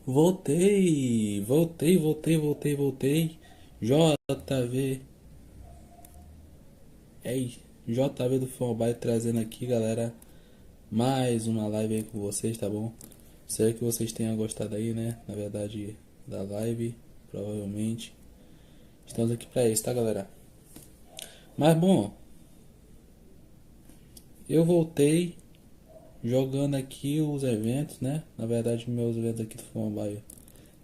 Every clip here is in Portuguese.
Voltei. JV. Ei, JV do FIFA Mobile trazendo aqui, galera, mais uma live aí com vocês, tá bom? Espero que vocês tenham gostado aí, né? Na verdade, da live, provavelmente. Estamos aqui pra isso, tá, galera? Mas bom, eu voltei jogando aqui os eventos, né? Na verdade, meus eventos aqui do FIFA Mobile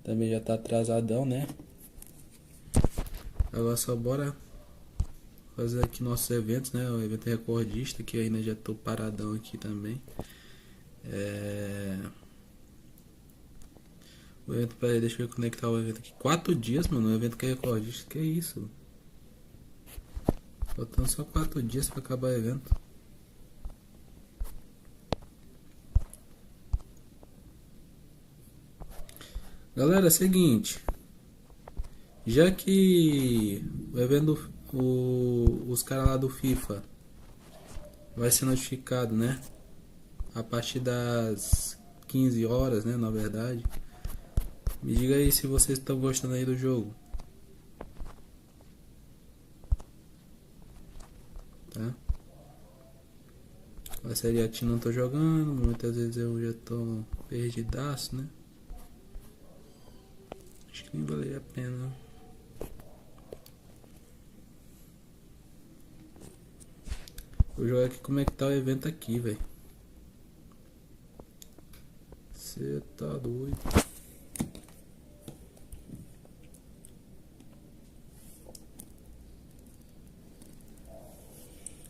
também já tá atrasadão, né? Agora só bora fazer aqui nossos eventos, né? O evento recordista, que ainda já tô paradão aqui também. O evento, peraí, deixa eu conectar o evento aqui. 4 dias, mano, o evento que é recordista, que isso? Faltando só 4 dias pra acabar o evento. Galera, é o seguinte. Já que o evento, os caras lá do FIFA vai ser notificado, né? A partir das 15 horas, né? Na verdade. Me diga aí se vocês estão gostando aí do jogo. Tá? A Série A não tô jogando. Muitas vezes eu já tô perdidaço, né? Acho que nem valeria a pena. Vou jogar aqui como é que tá o evento aqui, velho. Você tá doido.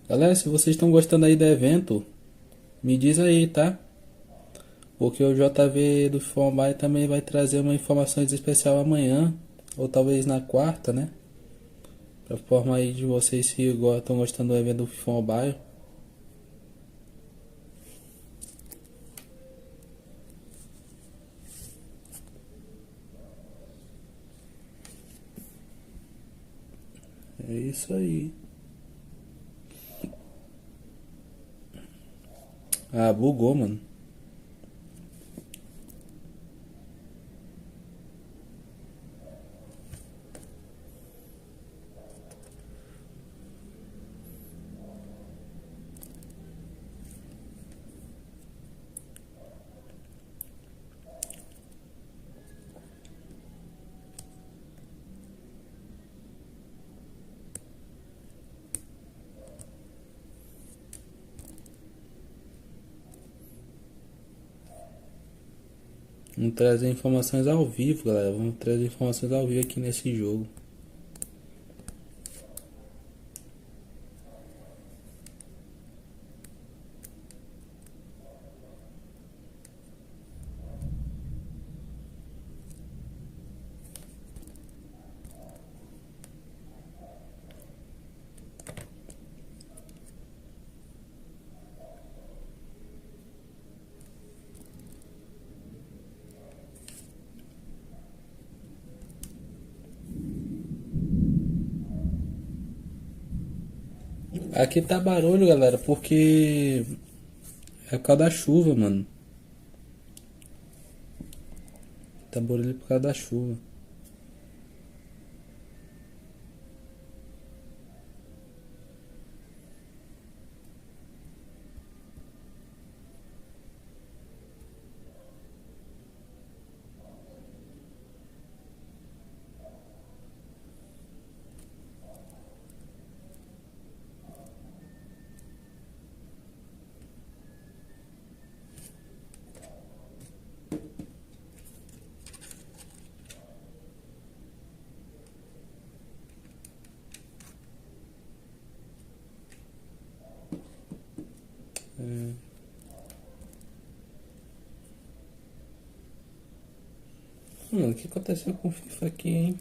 Galera, se vocês estão gostando aí do evento, me diz aí, tá? Porque o JV do FOMAI também vai trazer uma informação especial amanhã, ou talvez na quarta, né? Pra forma aí de vocês se estão gostando do evento do FIFA Mobile. É isso aí. Ah, bugou, mano. Vamos trazer informações ao vivo, galera. Vamos trazer informações ao vivo aqui nesse jogo. Aqui tá barulho, galera, porque é por causa da chuva, mano. Tá barulho por causa da chuva. Mano, o que aconteceu com o FIFA aqui, hein?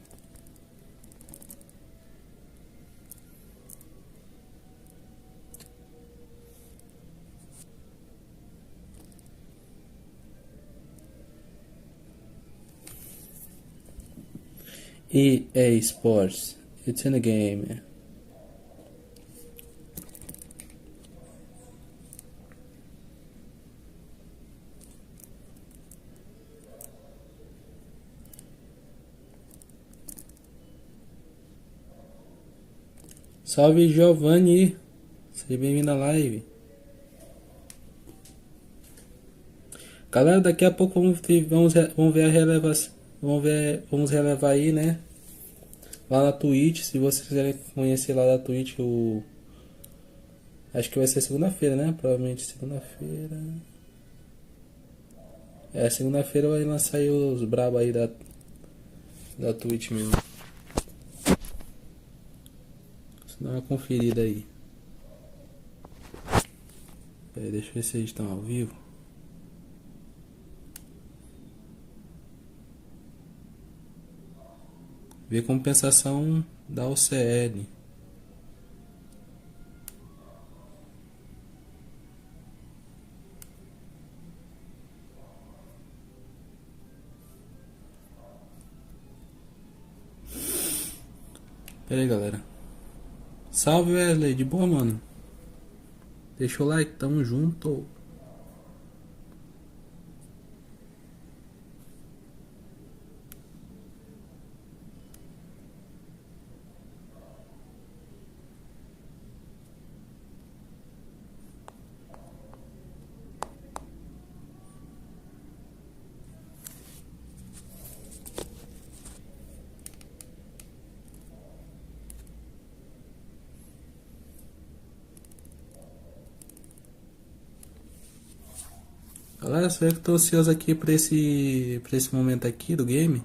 EA Sports. It's in the game. Salve Giovanni, seja bem-vindo à live. Galera, daqui a pouco vamos ver a relevação. Vamos relevar aí, né? Lá na Twitch, se vocês quiserem conhecer lá da Twitch, acho que vai ser segunda-feira, né? Provavelmente segunda-feira. Segunda-feira vai lançar aí os brabo aí da Twitch mesmo. Dá uma conferida aí. Pera aí, deixa eu ver se eles estão ao vivo. Ver compensação da OCL. Pera aí, galera. Salve Wesley, de boa, mano? Deixa o like, tamo junto. Galera, só eu que tô ansioso aqui pra esse momento aqui do game.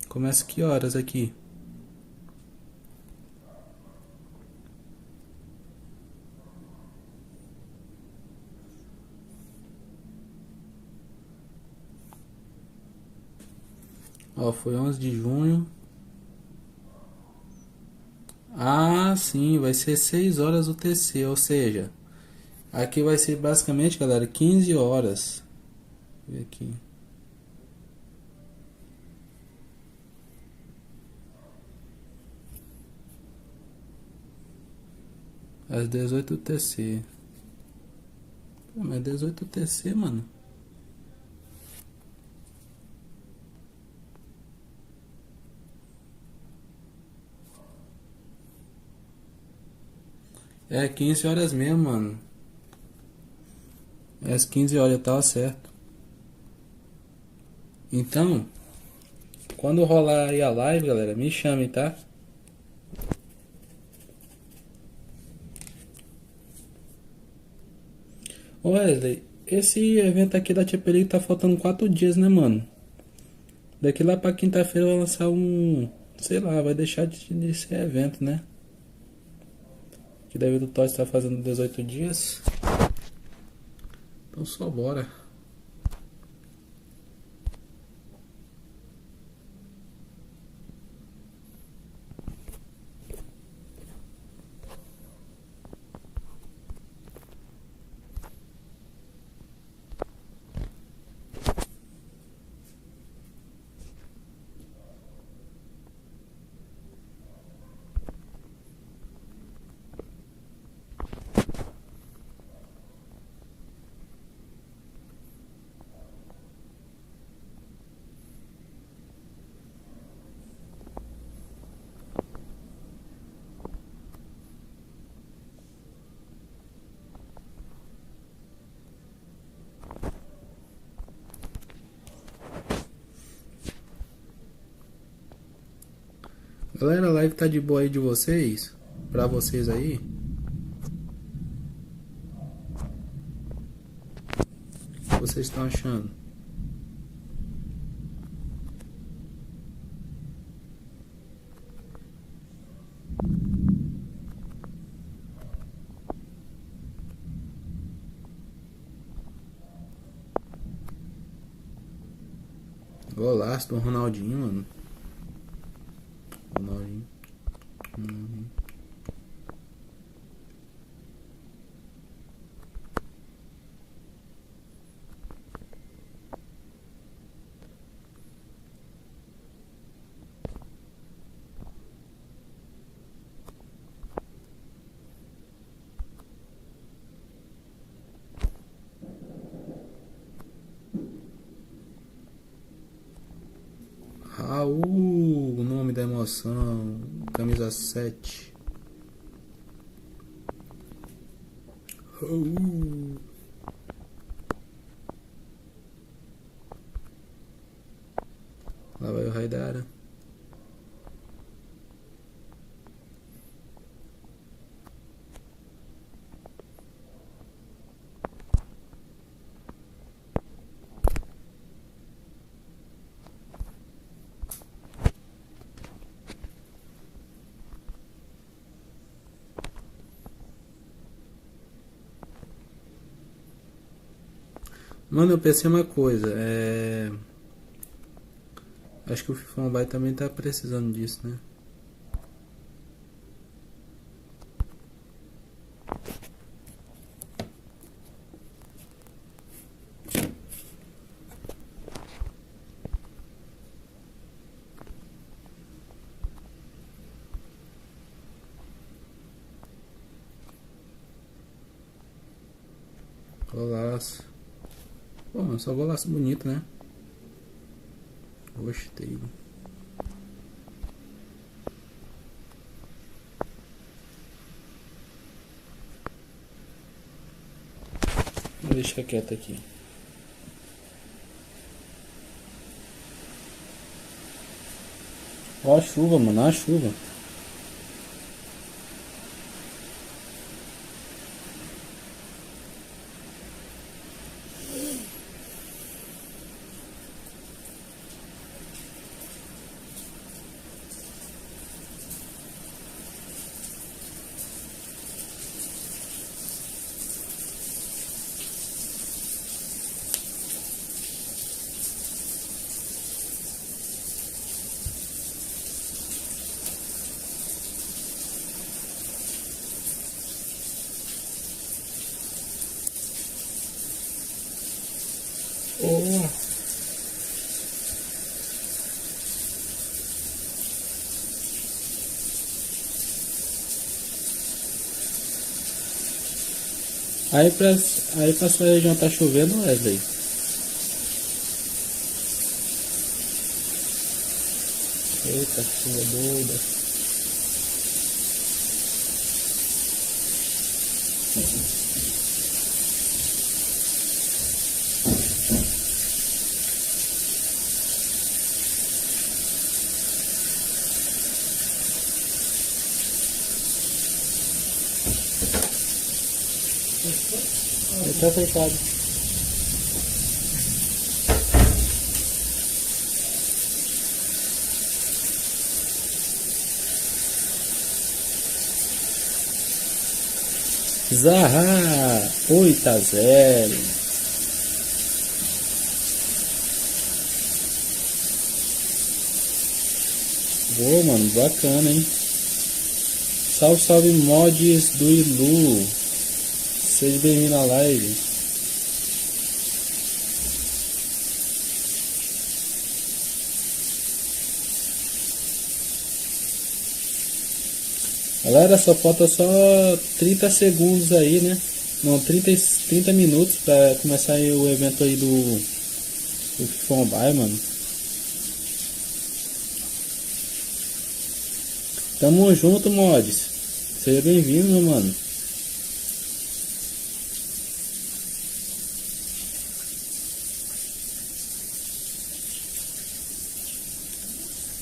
Começa que horas aqui? Ó, foi 11 de junho. Ah, sim, vai ser 6 horas o TC, ou seja, aqui vai ser basicamente, galera, 15 horas. Vou ver aqui. Às 18 TC. Pô, mas 18 TC, mano. É 15 horas mesmo, mano. É às 15 horas, tava certo. Então, quando rolar aí a live, galera, me chame, tá? Ô Wesley, esse evento aqui da GPay tá faltando 4 dias, né, mano? Daqui lá pra quinta-feira vai lançar um... Sei lá, vai deixar de ser evento, né? Que deve o Utots tá fazendo 18 dias. Então só bora. Galera, a live tá de boa aí de vocês? Pra vocês aí? O que vocês estão achando? Golaço do Ronaldinho, mano. Ronaldinho. O nome da emoção. Camisa 7. Lá vai o Raidara. Mano, eu pensei uma coisa, acho que o FIFA Mobile também tá precisando disso, né? Golaço. Pô, mano, só golaço bonito, né? Gostei. Vou deixar quieto aqui. Ó a chuva, mano, ó a chuva. Oh. Aí pra sua região tá chovendo, Wesley? Eita, chuva doida. Ele tá fechado. Zaha 8-0. Boa, mano, bacana, hein? Salve, salve, mods do Ilu. Seja bem-vindo à live. Galera, só falta só 30 segundos aí, né? Não, 30 minutos pra começar aí o evento aí do FIFA Mobile, mano. Tamo junto, mods. Seja bem-vindo, meu mano.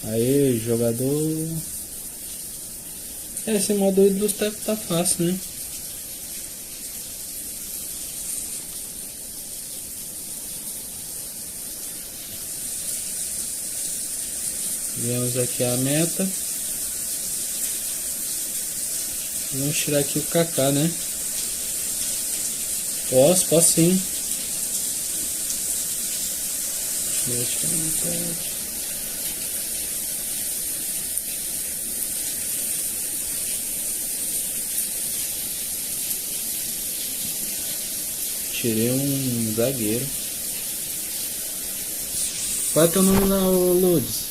Aí, jogador. Esse modo aí dos tapos tá fácil, né? Vemos aqui a meta. Vamos tirar aqui o Kaká, né? Posso sim. Deixa eu ver. Tirei um zagueiro. Qual é teu nome lá, Lourdes?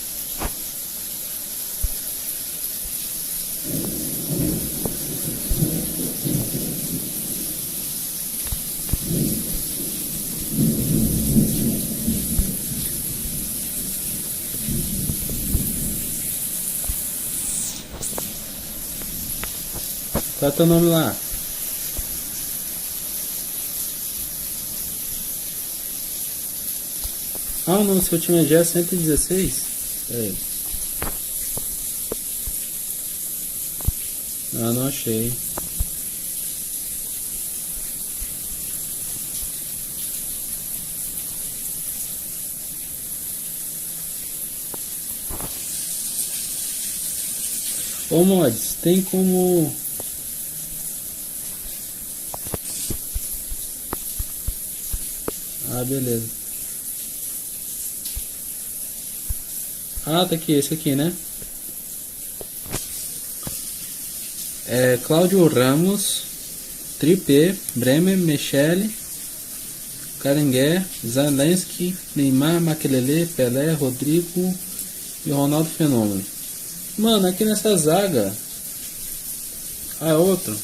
Qual é teu nome lá? Ah, não, seu time já é 116? Peraí. Ah, não achei. Ô mods, tem como... Ah, beleza. Ah, tá aqui, esse aqui, né? É Cláudio Ramos, Tripé, Bremer, Michele, Carangué, Zelensky, Neymar, Makelele, Pelé, Rodrigo e Ronaldo Fenômeno. Mano, aqui nessa zaga... Ah, é outro?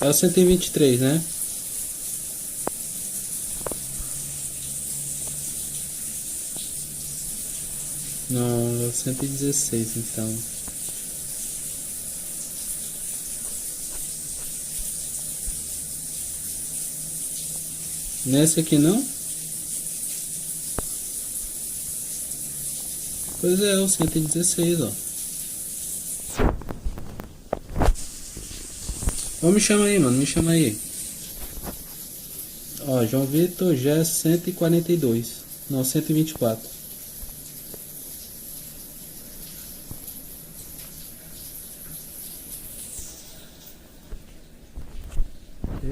É o 123, né? Não, é o 116 então. Nesse aqui não? Pois é, o 116, ó. Ó, me chama aí, mano, me chama aí. Ó, João Vitor já é 142. Não, 124.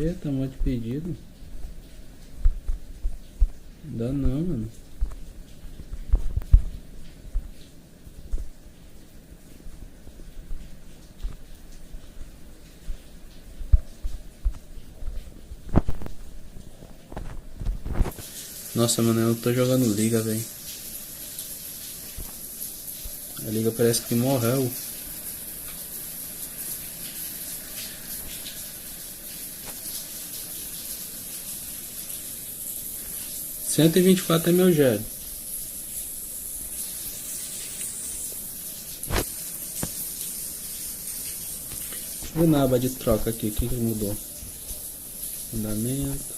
Eita, um monte de pedido. Não dá não, mano. Nossa, mano, eu tô jogando Liga, velho. A Liga parece que morreu. Cento e vinte e quatro é meu gelo. Deixa eu ver na aba de troca aqui, o que mudou? Fundamento.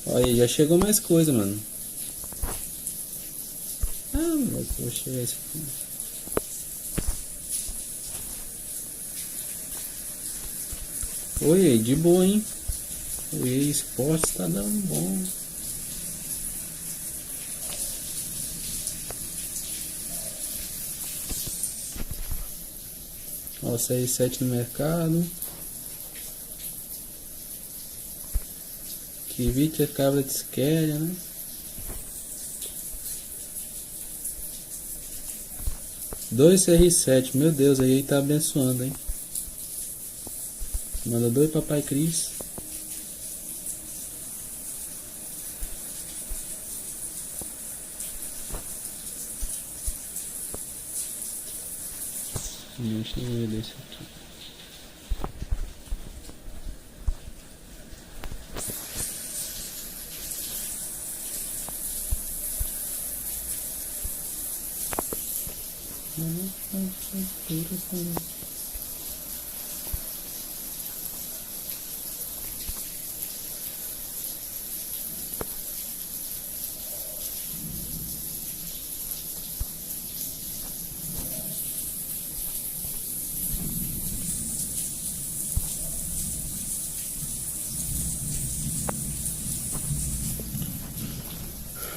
Olha, já chegou mais coisa, mano. Ah, mas vou chegar esse aqui. Oi, de boa, hein? O EA Sports tá dando bom. Ó, 6,7 no mercado. Que vídeo cabra de esquerda, né? Dois CR7, meu Deus, aí tá abençoando, hein? Manda dois papai Cris. Deixa eu ver desse aqui.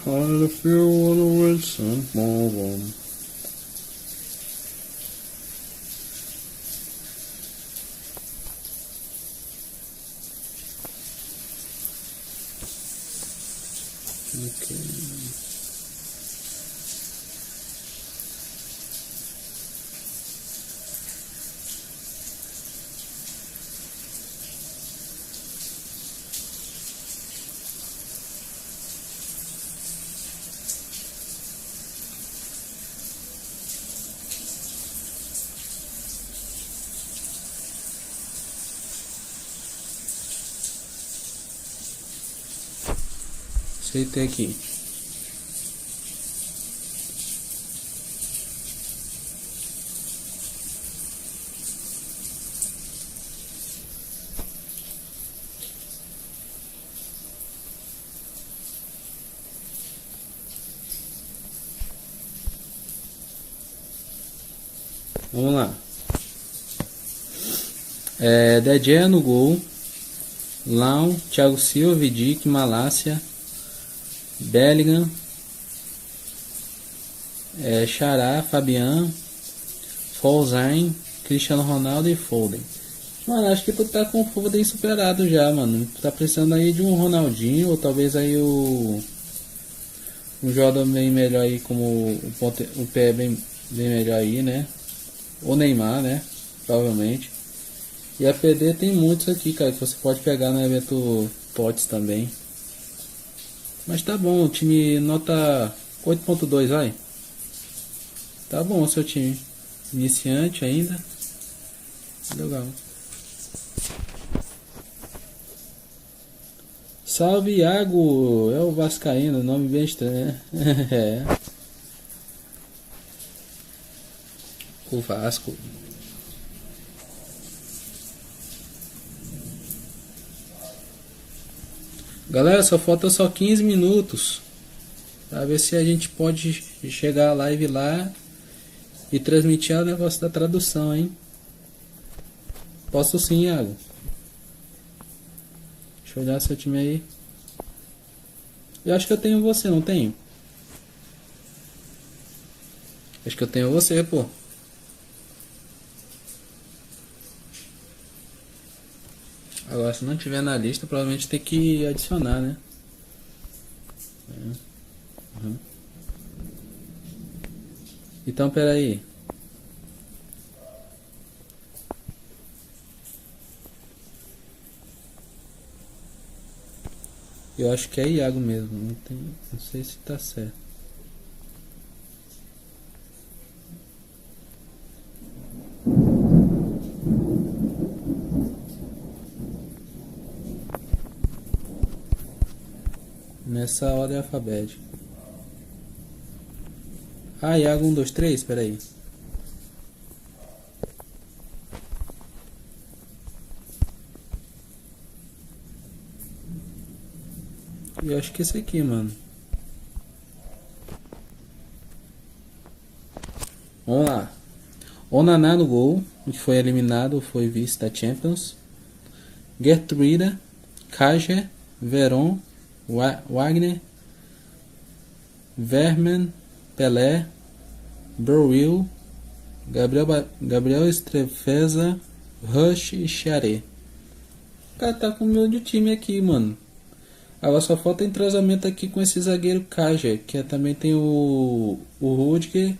Olha, if you wanna win some more. Ok. Aceitei aqui. Vamos lá. Dedé no gol. Lau, Thiago Silva, Vidic, Malásia, Bellingham, Xará, Fabian, Folzain, Cristiano Ronaldo e Foden. Mano, acho que tu tá com o Foden superado já, mano. Tu tá precisando aí de um Ronaldinho, ou talvez aí um jogador bem melhor aí, como o pé bem melhor aí, né? O Neymar, né? Provavelmente. E a PD tem muitos aqui, cara, que você pode pegar no evento Utots também. Mas tá bom, o time nota 8.2, vai. Tá bom o seu time. Iniciante ainda. Legal. Salve, Iago! É o Vascaíno, nome bem estranho, né? É. O Vasco. Galera, só falta 15 minutos pra ver se a gente pode chegar a live lá e transmitir o negócio da tradução, hein? Posso sim, Iago. Deixa eu olhar seu time aí. Eu acho que eu tenho você, não tenho? Acho que eu tenho você, pô. Agora, se não tiver na lista, provavelmente tem que adicionar, né? Uhum. Então, peraí. Eu acho que é Iago mesmo. Não sei se tá certo. Nessa ordem alfabética. Ah, Iago 1, 2, 3? Peraí. Eu acho que esse aqui, mano. Vamos lá. Onaná no gol, que foi eliminado, foi vice da Champions. Gertruida, Kajer, Veron, Wagner, Verman, Pelé, Burwill, Gabriel Estrefeza, Rush e Xaré. O cara tá com o meu de time aqui, mano. Agora só falta entrosamento aqui com esse zagueiro Kajer, que também tem o Rudiger.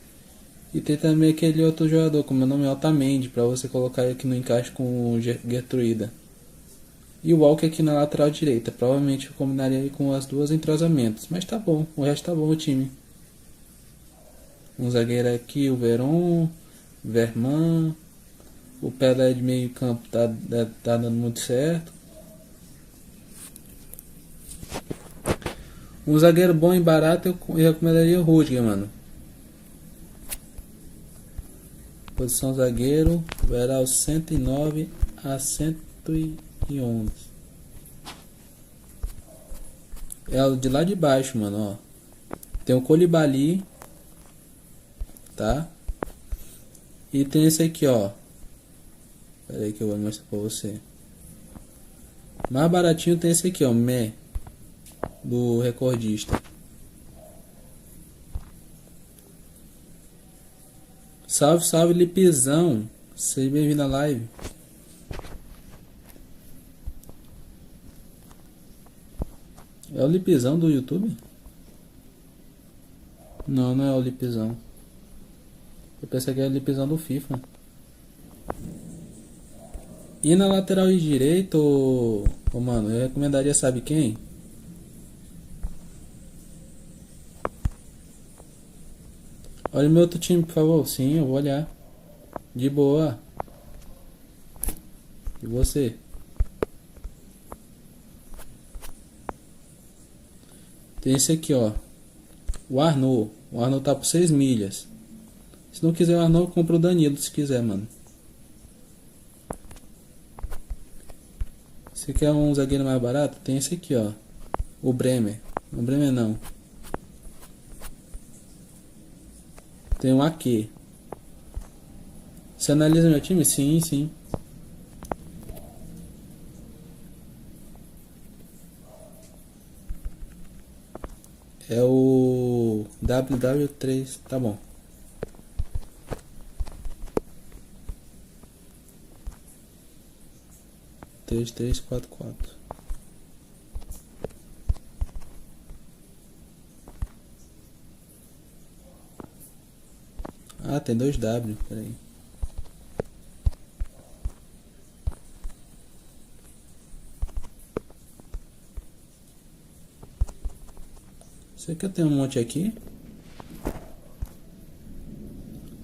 E tem também aquele outro jogador, como meu nome é Otamendi, pra você colocar aqui no encaixe com o Gertruida. E o Walker aqui na lateral direita. Provavelmente eu combinaria aí com as duas entrosamentos. Mas tá bom, o resto tá bom o time. Um zagueiro aqui, o Veron, Verman. O Pelé de meio campo tá dando muito certo. Um zagueiro bom e barato eu recomendaria o Rudiger, mano. Posição zagueiro, verá o 109 a 111. É o de lá de baixo, mano, ó. Tem o Colibali, tá? E tem esse aqui, ó. Pera aí que eu vou mostrar pra você. Mais baratinho tem esse aqui, ó, Mé, do recordista. Salve, salve, Lipizão. Seja bem-vindo à live. É o Lipizão do YouTube? Não, não é o Lipizão. Eu pensei que era o Lipizão do FIFA. E na lateral direita, mano, eu recomendaria, sabe quem? Olha o meu outro time, por favor. Sim, eu vou olhar. De boa. E você? Tem esse aqui, ó. O Arnaud. O Arnaud tá por 6 milhas. Se não quiser o Arnaud, compra o Danilo se quiser, mano. Se quer um zagueiro mais barato, tem esse aqui, ó. O Bremer. O Bremer não. Tem um aqui. Você analisa meu time? Sim, sim. É o WW3, tá bom. Três, três, quatro, quatro. Ah, tem 2W, peraí. Sei que eu tenho um monte aqui.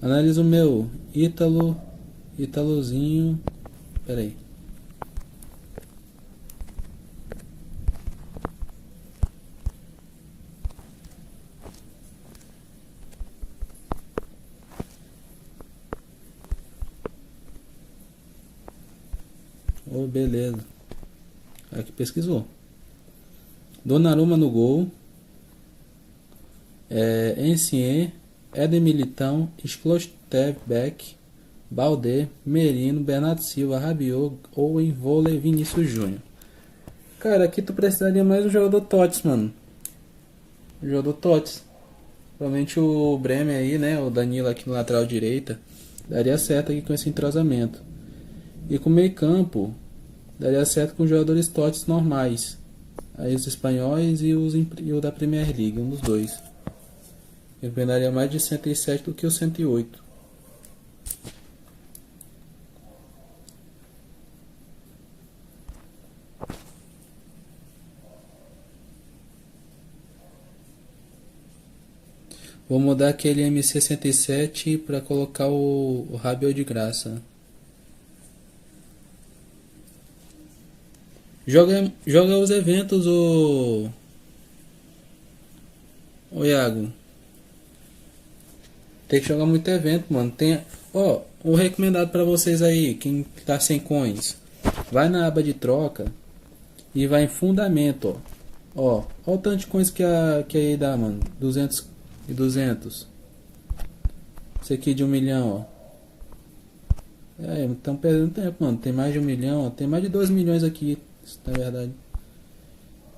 Analisa o meu Ítalozinho. Peraí. Oh, beleza. Aqui pesquisou. Donnarumma no gol. Ancien, Éder Militão, Schlotterbeck, Balde, Merino, Bernardo Silva, Rabiot, Owen, Volley, Vinícius Júnior. Cara, aqui tu precisaria mais do jogador Tots, mano. O jogador Tots. Provavelmente o Bremer aí, né? O Danilo aqui no lateral direita. Daria certo aqui com esse entrosamento. E com o meio campo, daria certo com os jogadores Tots normais. Aí os espanhóis e o da Premier League, um dos dois. Eu venderia mais de 107 do que o 108. Vou mudar aquele M67 para colocar o Rabiot de graça. Joga os eventos, o Iago. Tem que jogar muito evento, mano. Tem, ó, o recomendado pra vocês aí, quem tá sem coins. Vai na aba de troca e vai em fundamento, ó. Ó o tanto de coins que aí dá, mano. 200 e 200. Esse aqui de 1 milhão, ó. Estão perdendo tempo, mano. Tem mais de 1 milhão, ó. Tem mais de 2 milhões aqui, na verdade.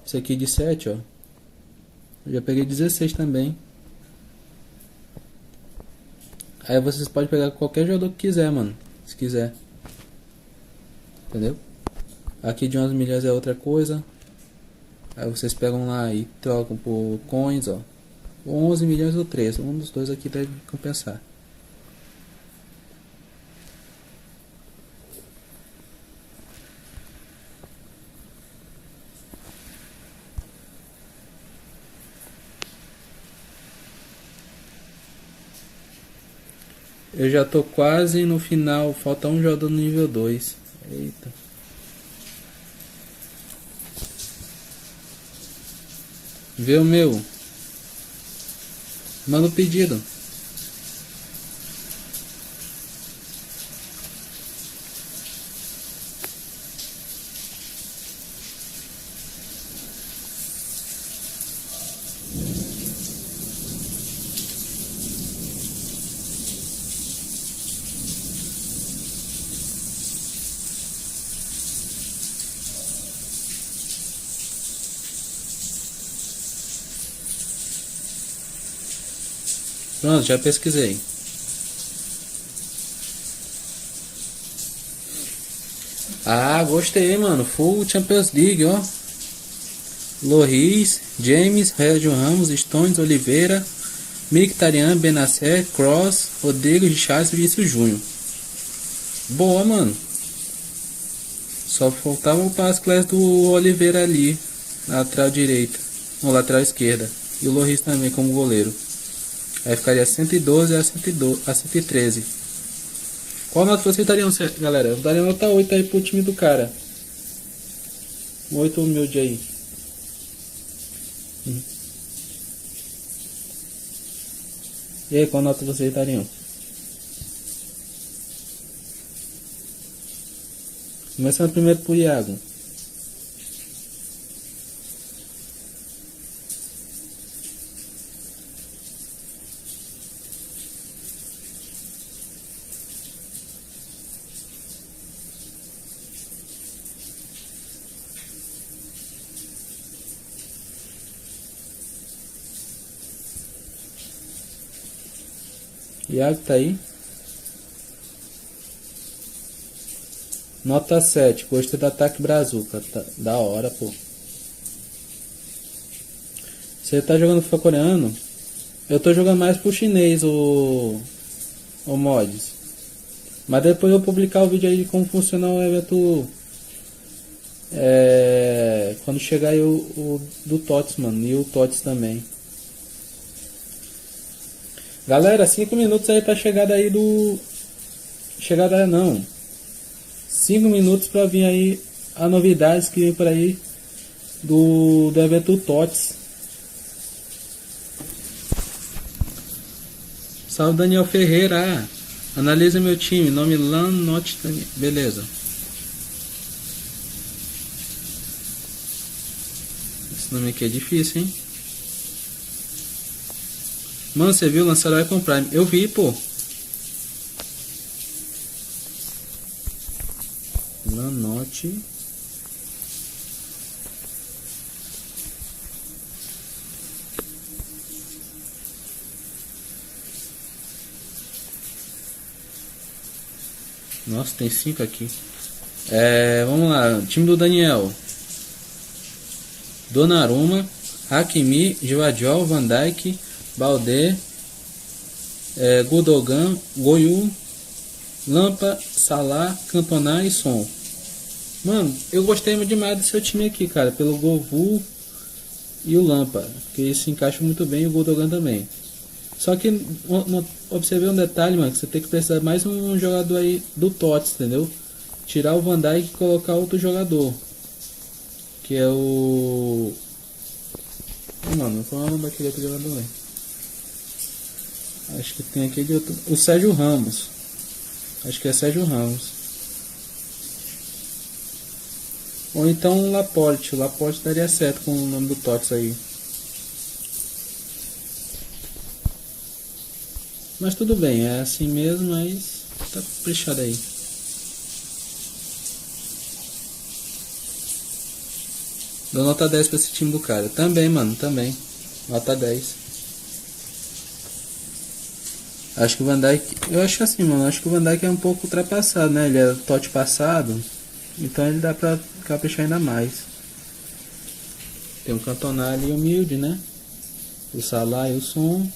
Esse aqui de 7, ó. Eu já peguei 16 também. Aí vocês podem pegar qualquer jogador que quiser, mano. Se quiser. Entendeu? Aqui de 11 milhões é outra coisa. Aí vocês pegam lá e trocam por coins, ó. Ou 11 milhões ou 3. Um dos dois aqui deve compensar. Eu já tô quase no final. Falta um jogador no nível 2. Eita. Vê o meu. Manda o pedido. Pronto, já pesquisei. Ah, gostei, mano. Full Champions League, ó. Loris, James, Sérgio Ramos, Stones, Oliveira, Mkhitaryan, Benacer, Cross, Rodrigo, Richards e Vinícius Júnior. Boa, mano. Só faltava o passe class do Oliveira ali, na lateral direita, ou lateral esquerda. E o Loris também como goleiro. Aí ficaria 112 a 113. Qual nota vocês dariam, galera? Eu daria nota 8 aí pro time do cara. Um 8 humilde aí. E aí, qual nota vocês dariam? Começando primeiro por Iago. Iago tá aí. Nota 7. Gostei do ataque brazuca. Tá, da hora, pô. Você tá jogando FIFA coreano? Eu tô jogando mais pro chinês, o mods. Mas depois eu vou publicar o vídeo aí de como funciona o evento. Quando chegar aí o do Utots, mano. E o Utots também. Galera, 5 minutos aí pra chegada aí do... Chegada não. 5 minutos pra vir aí a novidades que vem por aí do evento Utots. Salve Daniel Ferreira. Analisa meu time. Nome Not. Beleza. Esse nome aqui é difícil, hein? Mano, você viu? Lançaram o Icon Prime. Eu vi, pô. Lanote. Nossa, tem 5 aqui. Vamos lá. Time do Daniel. Donnarumma, Hakimi, Joajol, Van Dijk, Balde, Gundogan, Goiú, Lampa, Salah, Cantona e Son. Mano, eu gostei demais do seu time aqui, cara. Pelo Govu e o Lampa. Que se encaixa muito bem, e o Gundogan também. Só que observei um detalhe, mano. Que você tem que precisar mais um jogador aí do Tots, entendeu? Tirar o Van Dijk e colocar outro jogador. Que é o... Mano, qual é o nome daquele outro jogador, velho? Acho que tem aqui de outro... O Sérgio Ramos. Acho que é Sérgio Ramos. Ou então o Laporte. O Laporte daria certo com o nome do Tots aí. Mas tudo bem, é assim mesmo, mas tá fechado aí. Dou nota 10 pra esse time do cara. Também, mano, também. Nota 10. Acho que o Van Dijk... Eu acho assim, mano. Acho que o Van Dijk é um pouco ultrapassado, né? Ele é tote passado. Então ele dá pra caprichar ainda mais. Tem um Cantona ali humilde, né? O Salah e o Son.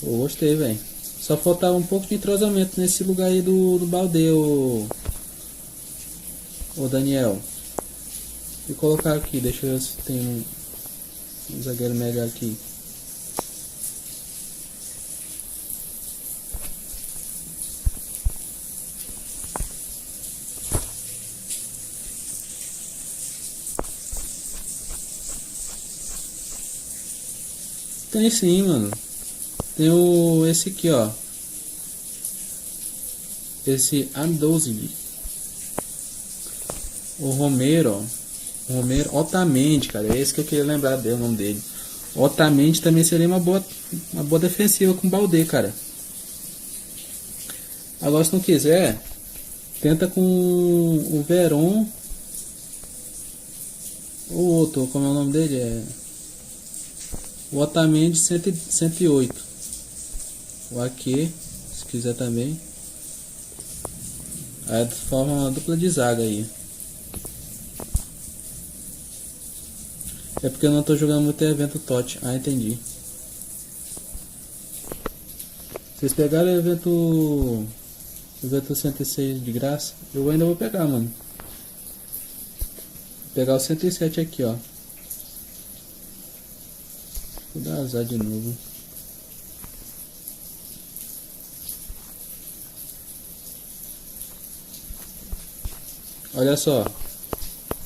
Eu gostei, velho. Só faltava um pouco de entrosamento nesse lugar aí do Balde, o Daniel. Vou colocar aqui, deixa eu ver se tem um zagueiro melhor aqui. Tem sim, mano. Tem esse aqui, ó. Esse Amdozi. O Romero, Otamendi, cara. É esse que eu queria lembrar dele, o nome dele. Otamendi também seria uma boa defensiva com o Balde, cara. Agora, se não quiser, tenta com o Veron. O outro, como é o nome dele? O Otamendi 108. O Ake, se quiser também. Aí forma uma dupla de zaga aí. É porque eu não tô jogando muito evento TOT. Ah, entendi. Vocês pegaram o evento 106 de graça? Eu ainda vou pegar, mano. Vou pegar o 107 aqui, ó. Vou dar azar de novo. Olha só.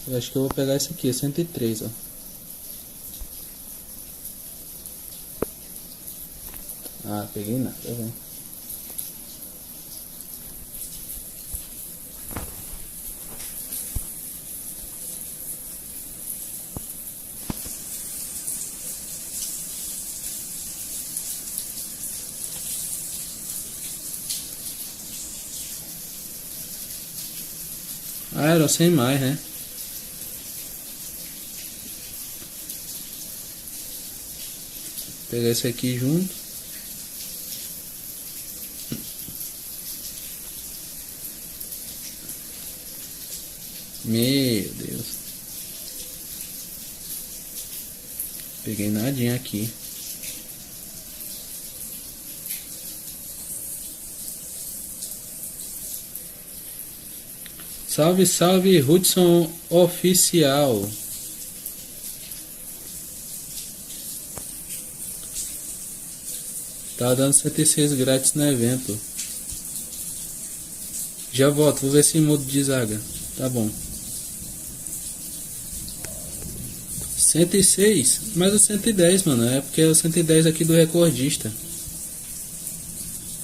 Eu acho que eu vou pegar esse aqui, 103, ó. Ah, peguei nada, velho. Ah, era sem mais, né? Pegar esse aqui junto. Meu Deus. Peguei nadinha aqui. Salve, salve, Hudson Oficial. Tá dando 106 grátis no evento. Já volto, vou ver se mudo de zaga. Tá bom. 106, mas o 110, mano, é porque é o 110 aqui do recordista.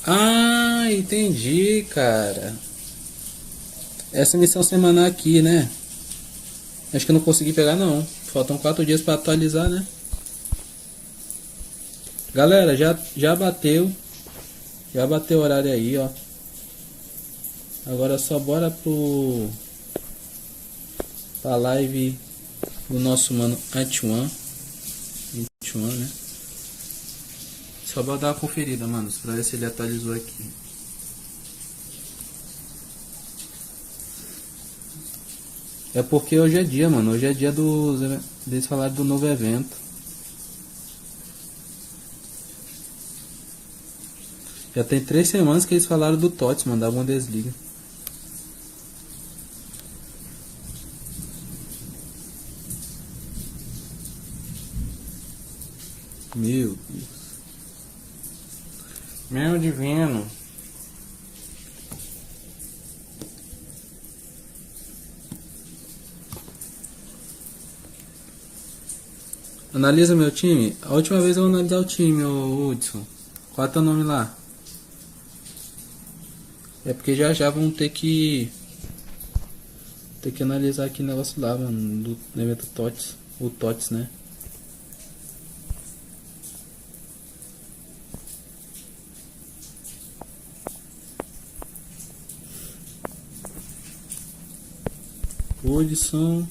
Ah, entendi, cara. Essa missão semanal aqui, né? Acho que eu não consegui pegar, não. Faltam 4 dias pra atualizar, né? Galera, já bateu. Já bateu o horário aí, ó. Agora só bora pra live do nosso mano Antuan. Né? Só bora dar uma conferida, mano, pra ver se ele atualizou aqui. É porque hoje é dia, mano. Hoje é dia deles falarem do novo evento. Já tem 3 semanas que eles falaram do Utots, mano, da Bundesliga. Meu Deus. Meu divino. Analisa meu time. A última vez eu vou analisar o time, ô Hudson. Qual é teu nome lá? É porque já vão ter que analisar aqui o negócio lá, mano, do evento Tots. O Tots, né? Hudson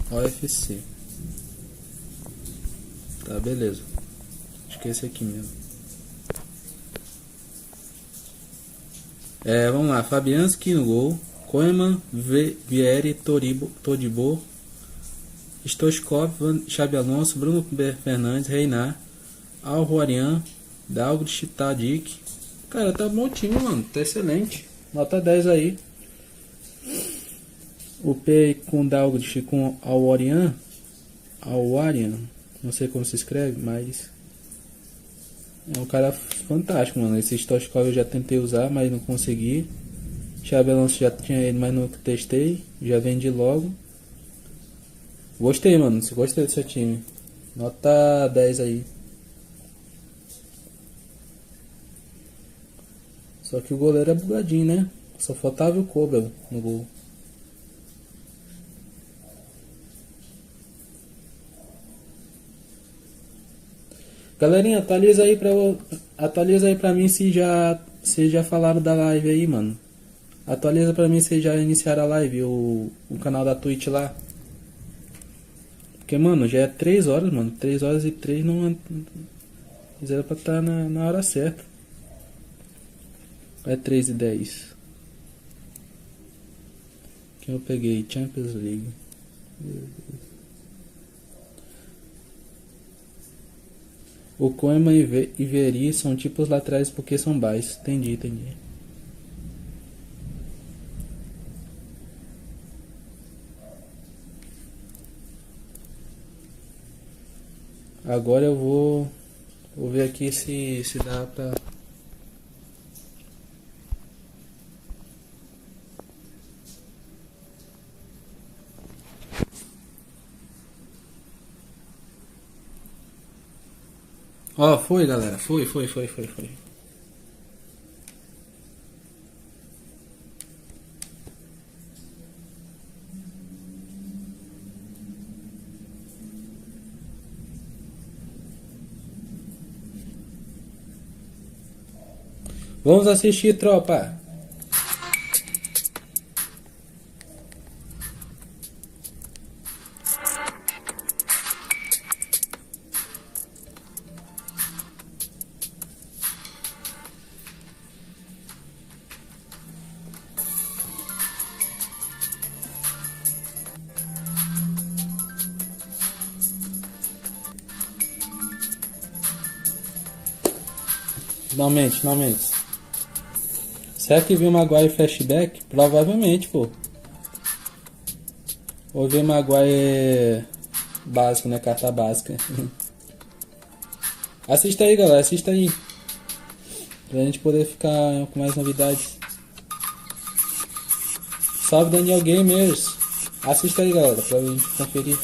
OFC. Tá, beleza. Acho que é esse aqui mesmo. Vamos lá. Fabianski no gol. Koeman, Vieri, Todibo, Stoichkov, Xabi Alonso, Bruno Fernandes, Reinar, Alruarian, Dalglish, Tadic. Cara, tá bom o time, mano. Tá excelente. Nota 10 aí. O P com Dalglish com Alruarian. Não sei como se escreve, mas é um cara fantástico, mano. Esse Stoichkov eu já tentei usar, mas não consegui. Xabi Alonso já tinha ele, mas nunca testei. Já vendi logo. Gostei, mano. Gostei do seu time. Nota 10 aí. Só que o goleiro é bugadinho, né? Só faltava o Kobel no gol. Galerinha, atualiza aí pra mim se já falaram da live aí, mano. Atualiza pra mim se já iniciaram a live, o canal da Twitch lá. Porque, mano, já é 3 horas, mano. 3 horas e 3 não era pra estar na hora certa. É 3 e 10. Quem eu peguei? Champions League. Meu Deus. O Koeman e Veri são tipos laterais porque são baixos. Entendi. Agora eu vou ver aqui se dá pra... Ó, foi, galera. Foi. Vamos assistir, tropa. Finalmente. Será que viu Maguire flashback? Provavelmente, pô. Ou ver Maguire básico, né? Carta básica. Assista aí, galera. Assista aí. Pra gente poder ficar com mais novidades. Salve, Daniel Gamers. Assista aí, galera. Pra gente conferir.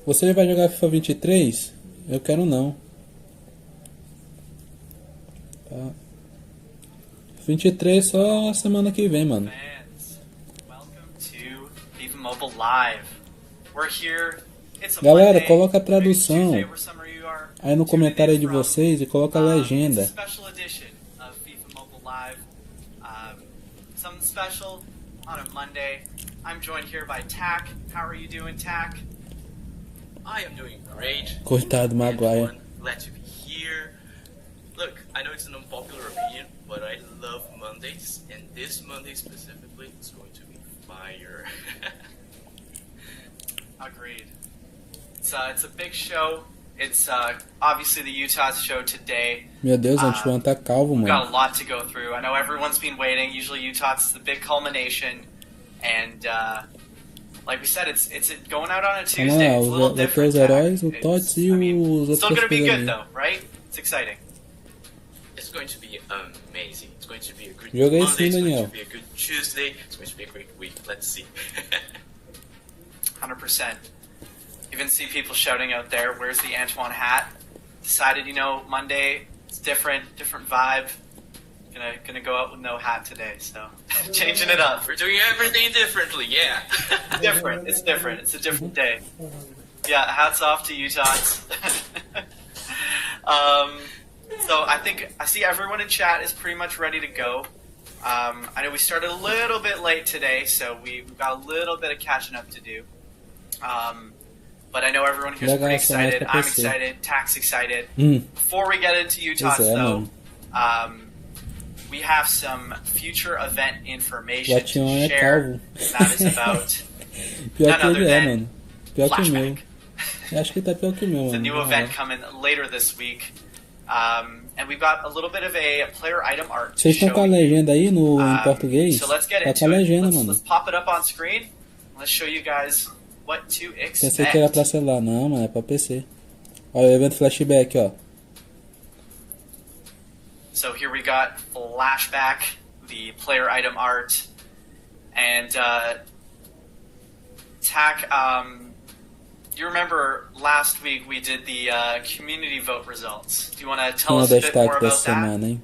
Você vai jogar FIFA 23? Eu quero não. Tá. 23 só semana que vem, mano. Galera, coloca a tradução aí no comentário aí de vocês e coloca a legenda. I am doing great. Coitado do Maguire. Glad to be here. Look, I know it's an unpopular opinion, but I love Mondays, and this Monday specifically is going to be fire. Agreed. It's a big show. It's obviously the Utots show today. Meu Deus, Antoine tá calvo, We've got mano. a lot to go through. I know everyone's been waiting. Usually Utots is the big culmination, and like we said, it's going out on a Tuesday. It's a little Vai ter different. os heróis, o It's- Utots e I mean, os still outros gonna be good ali. though, right? It's exciting. It's going to be amazing. It's going to be a good Joguei Monday. sim, It's going Daniel. to be a good Tuesday. It's going to be a great week. Let's see. 100%. Even see people shouting out there, "Where's the Antoine hat?" Decided, Monday, it's different vibe. Gonna go out with no hat today, so changing it up. We're doing everything differently, yeah. Different. It's different. It's a different day. Yeah, hats off to Utots. So I see everyone in chat is pretty much ready to go. I know we started a little bit late today, so we've got a little bit of catching up to do. But I know everyone here's pretty excited. I'm excited. Tack's excited. Before we get into Utots, though, we have some future event information to share. That is about Pior none que other ele é, than mano. Pior que o meu. Flashback. Eu acho que ele tá pior que o meu, It's a mano. new Na event moral. coming later this week. And we've got a little bit of a player item art to Vocês estão show com a you. legenda aí no, em português? So let's get Tá into com a it. legenda, Let's, mano. let's pop it up on screen. Let's show you guys what to Pensei que era pra expect. celular. Não, mano, é pra PC. Olha o evento flashback, ó. So here we got Flashback, the player item art, and Tack. You remember last week we did the community vote results. Do you want to tell Um us a bit more destaque about dessa that? semana, hein?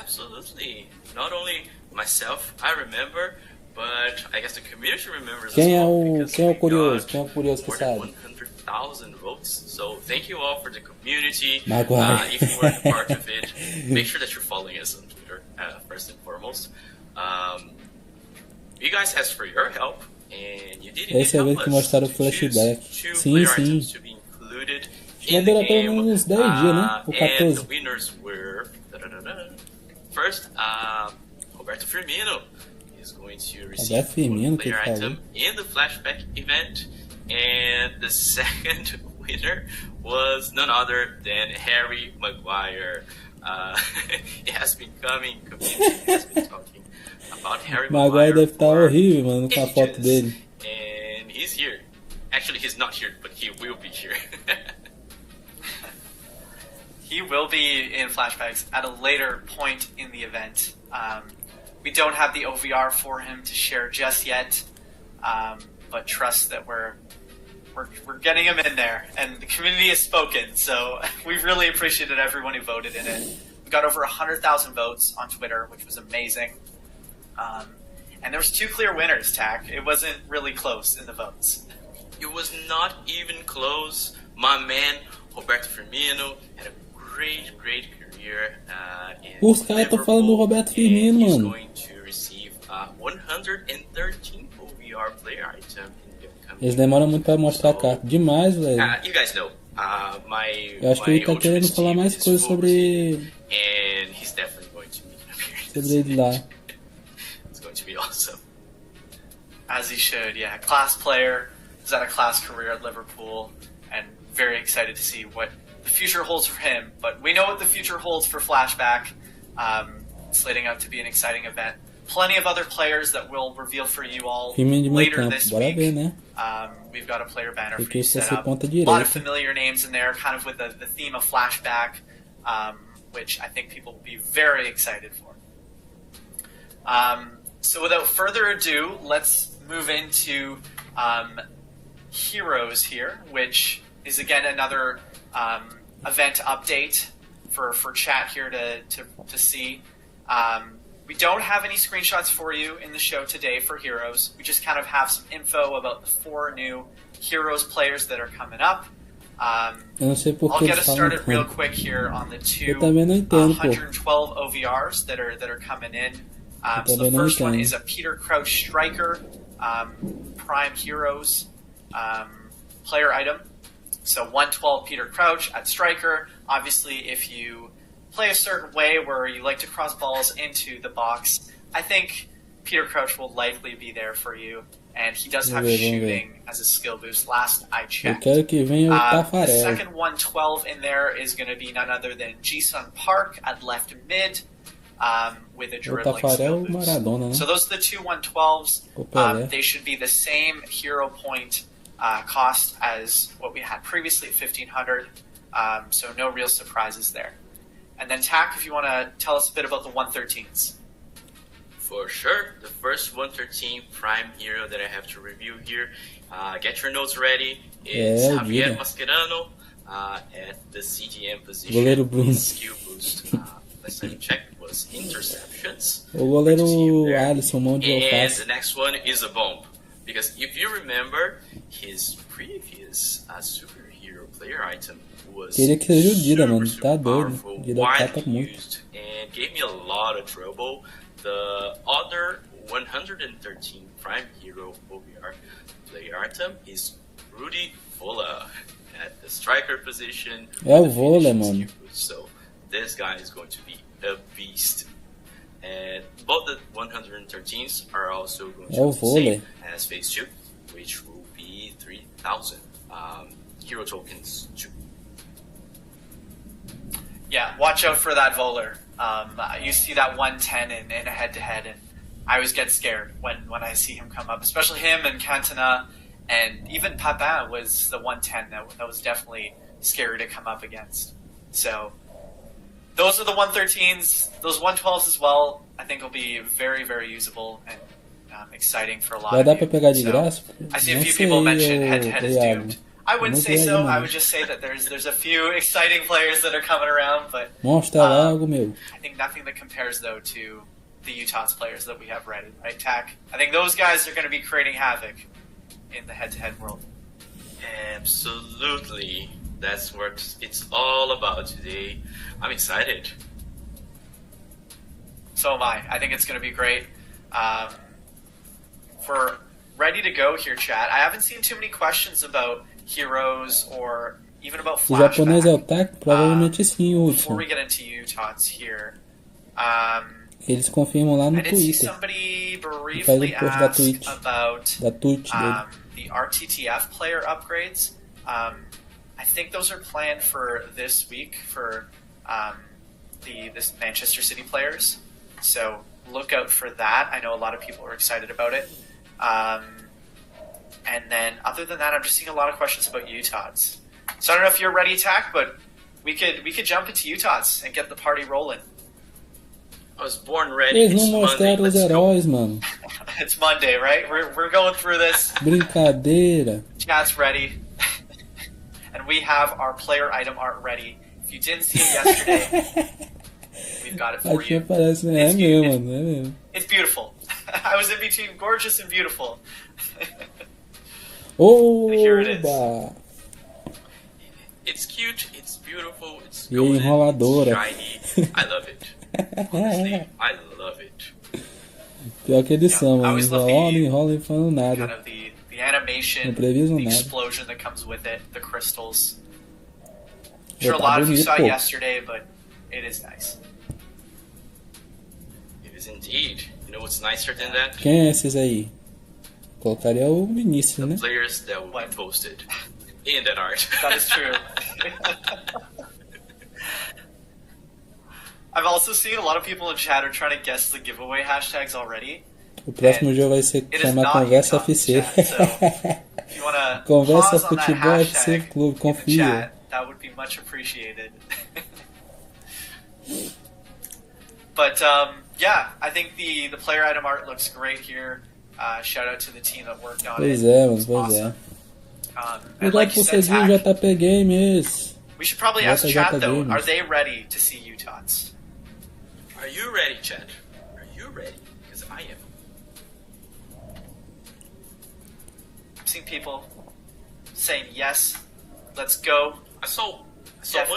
Absolutely. Not only myself, I remember, but I guess the community remembers Quem as é well. o, because quem é o we curioso? got Quem é o curioso que more than sabe? 100,000 votes. So thank you all for the community. Maguire. If you were a part of it, make sure that you're following us on Twitter first and foremost. You guys asked for your help, and you didn't Esse é o help evento que us mostraram o to choose flashback. two Sim, player sim. items to be included Vai in the durar pelo game. menos uns 10 dias, né? Ou And 14. the winners were first, Roberto Firmino is going to receive Roberto Firmino, one que player falou. item in the flashback event, and the second winner was none other than Harry Maguire. It has been coming, community has been talking about Harry Maguire Maguire deve estar for horrível, mano, com a foto ages, dele. and he's here. Actually, he's not here, but he will be here. He will be in flashbacks at a later point in the event. We don't have the OVR for him to share just yet, but trust that we're getting him in there, and the community has spoken. So we really appreciated everyone who voted in it. We got over 100,000 votes on Twitter, which was amazing. And there was 2 clear winners. Tack. It wasn't really close in the votes. It was not even close. My man Roberto Firmino had a great career in Os caras estão falando do Roberto Firmino, and he's mano. going to receive 113 OVR player item in the upcoming. Eles demoram muito pra mostrar a carta. Demais, velho. You guys know, Eu acho que ele tá querendo falar mais coisas sobre and he's definitely going to make an appearance. sobre ele lá. It's going to be awesome. As he should, yeah. Class player, he's had a class career at Liverpool, and very excited to see what the future holds for him. But we know what the future holds for Flashback. Slating out to be an exciting event. Plenty of other players that we'll reveal for you all Time de meio later campo, this bora week. ver, né? We've got a player banner for Porque you esse vai set ser up. ponta A lot of direita. familiar names in there, kind of with the theme of Flashback, which I think people will be very excited for. So without further ado, let's move into Heroes here, which is again another event update for chat here to see. We don't have any screenshots for you in the show today for Heroes. We just kind of have some info about the 4 new Heroes players that are coming up. Eu não sei por I'll que get eles us falam started real tanto. quick here on the 2 Eu também não entendo, pô. 112 OVRs that are coming in. Eu So the também não first one entendo. is a Peter Crouch Striker Prime Heroes player item. So 112 Peter Crouch at Striker. Obviously, if you play a certain way where you like to cross balls into the box, I think Peter Crouch will likely be there for you. And he does have Vamos ver. shooting as a skill boost last I Eu checked. quero que venha o The Tafarel. second 112 in there is going to be none other than Ji-Sun Park at left mid with a O dribbling Tafarel skill o boost. Maradona, né? So those are the 2 112s. O Pelé. They should be the same hero point cost as what we had previously at 1,500. So no real surprises there. And then Tack, if you want to tell us a bit about the 113s. For sure, the first 113 Prime Hero that I have to review here. Get your notes ready. It's É, o Javier Dida. Mascherano at the CDM position. Goleiro Bruno. His skill boost, last time I checked, was interceptions. O goleiro Good to see you there. Alisson, mão de And alface. the next one is a bomb. Because if you remember, his previous superhero player item was Queria que seja o Dida, mano. super Tá doido. powerful, Dida widely cata muito. used, and gave me a lot of trouble. The other 113 Prime Hero OVR player item is Rudy Vola at the striker position. É o with the Vola, finishing mano. skill boost. So this guy is going to be a beast. And both the 113s are also going to É o be the same Vola. as phase 2, which will be 3,000 hero tokens too. Yeah, watch out for that Voller. You see that 110 in a head-to-head, and I always get scared when I see him come up, especially him and Cantona, and even Papin was the 110 that was definitely scary to come up against. So those are the 113s. Those 112s as well, I think will be very, very usable and exciting for a lot Vai of dar you. pra pegar de So, graça? I see a Não few sei, people mention head-to-head is Iago. doomed. I wouldn't Não say sei so. ainda I não. would just say that there's a few exciting players that are coming around, but Mostra logo, meu. I think nothing that compares though to the Utots players that we have ready, right, Tack? I think those guys are going to be creating havoc in the head-to-head world. Absolutely. That's what it's all about today. I'm excited. So am I. I think it's going to be great. For ready to go here, chat. I haven't seen too many questions about heroes or even about O japonês é o flashback. TAC? Provavelmente sim, Before Hudson. we get into Utots here, Eles confirmam lá no I did see Twitter. somebody Faz briefly o post da ask Twitch. about Da Twitch dele. the RTTF player upgrades. I think those are planned for this week for this Manchester City players. So look out for that. I know a lot of people are excited about it. And then other than that, I'm just seeing a lot of questions about Utots. So I don't know if you're ready, Tack, but we could jump into Utots and get the party rolling. I was born ready. Eles It's não Monday. mostraram os Let's go. heróis, mano. It's Monday, right? We're going through this. Brincadeira. Chat's ready. And we have our player item art ready. If you didn't see it yesterday, we've got it for Aqui you. aparece, né? É It's mesmo, cute. mano. É mesmo. It's beautiful. I was in between gorgeous and beautiful. Here it is. Oba! It's cute. It's beautiful. It's E golden. enroladora. It's shiny. I love it. Honestly, I love it. Pior que eles são, I mano. always love the- Enrola e falando Kind nada. of the animation, Não previso the nada. explosion that comes with it, the crystals. Pô, Sure, a tá lot of you bonito, saw pô. yesterday, but it is nice. It is indeed. You know what's nicer than that? Quem é esses aí? Colocaria o Vinícius, né? Players that will What? be posted in that art. That is true. I've also seen a lot of people in chat are trying to guess the giveaway hashtags already. O próximo jogo vai ser It is chamar not Conversa Utah in FC. chat, so if you want to Conversa pause on that Futebol FC hashtag Clube, in the confia. chat, that would be much appreciated. But yeah, I think the player item art looks great here. Shout out to the team that worked on Pois it. é, mano, It's pois é. awesome. And Obrigado like you por said, seguir o Tack, JP Games. we should probably ask JJ chat though, Games. are they ready to see Utots? Are you ready, Chad? Are you ready? Because I am. I've seen people saying yes, let's go. I saw one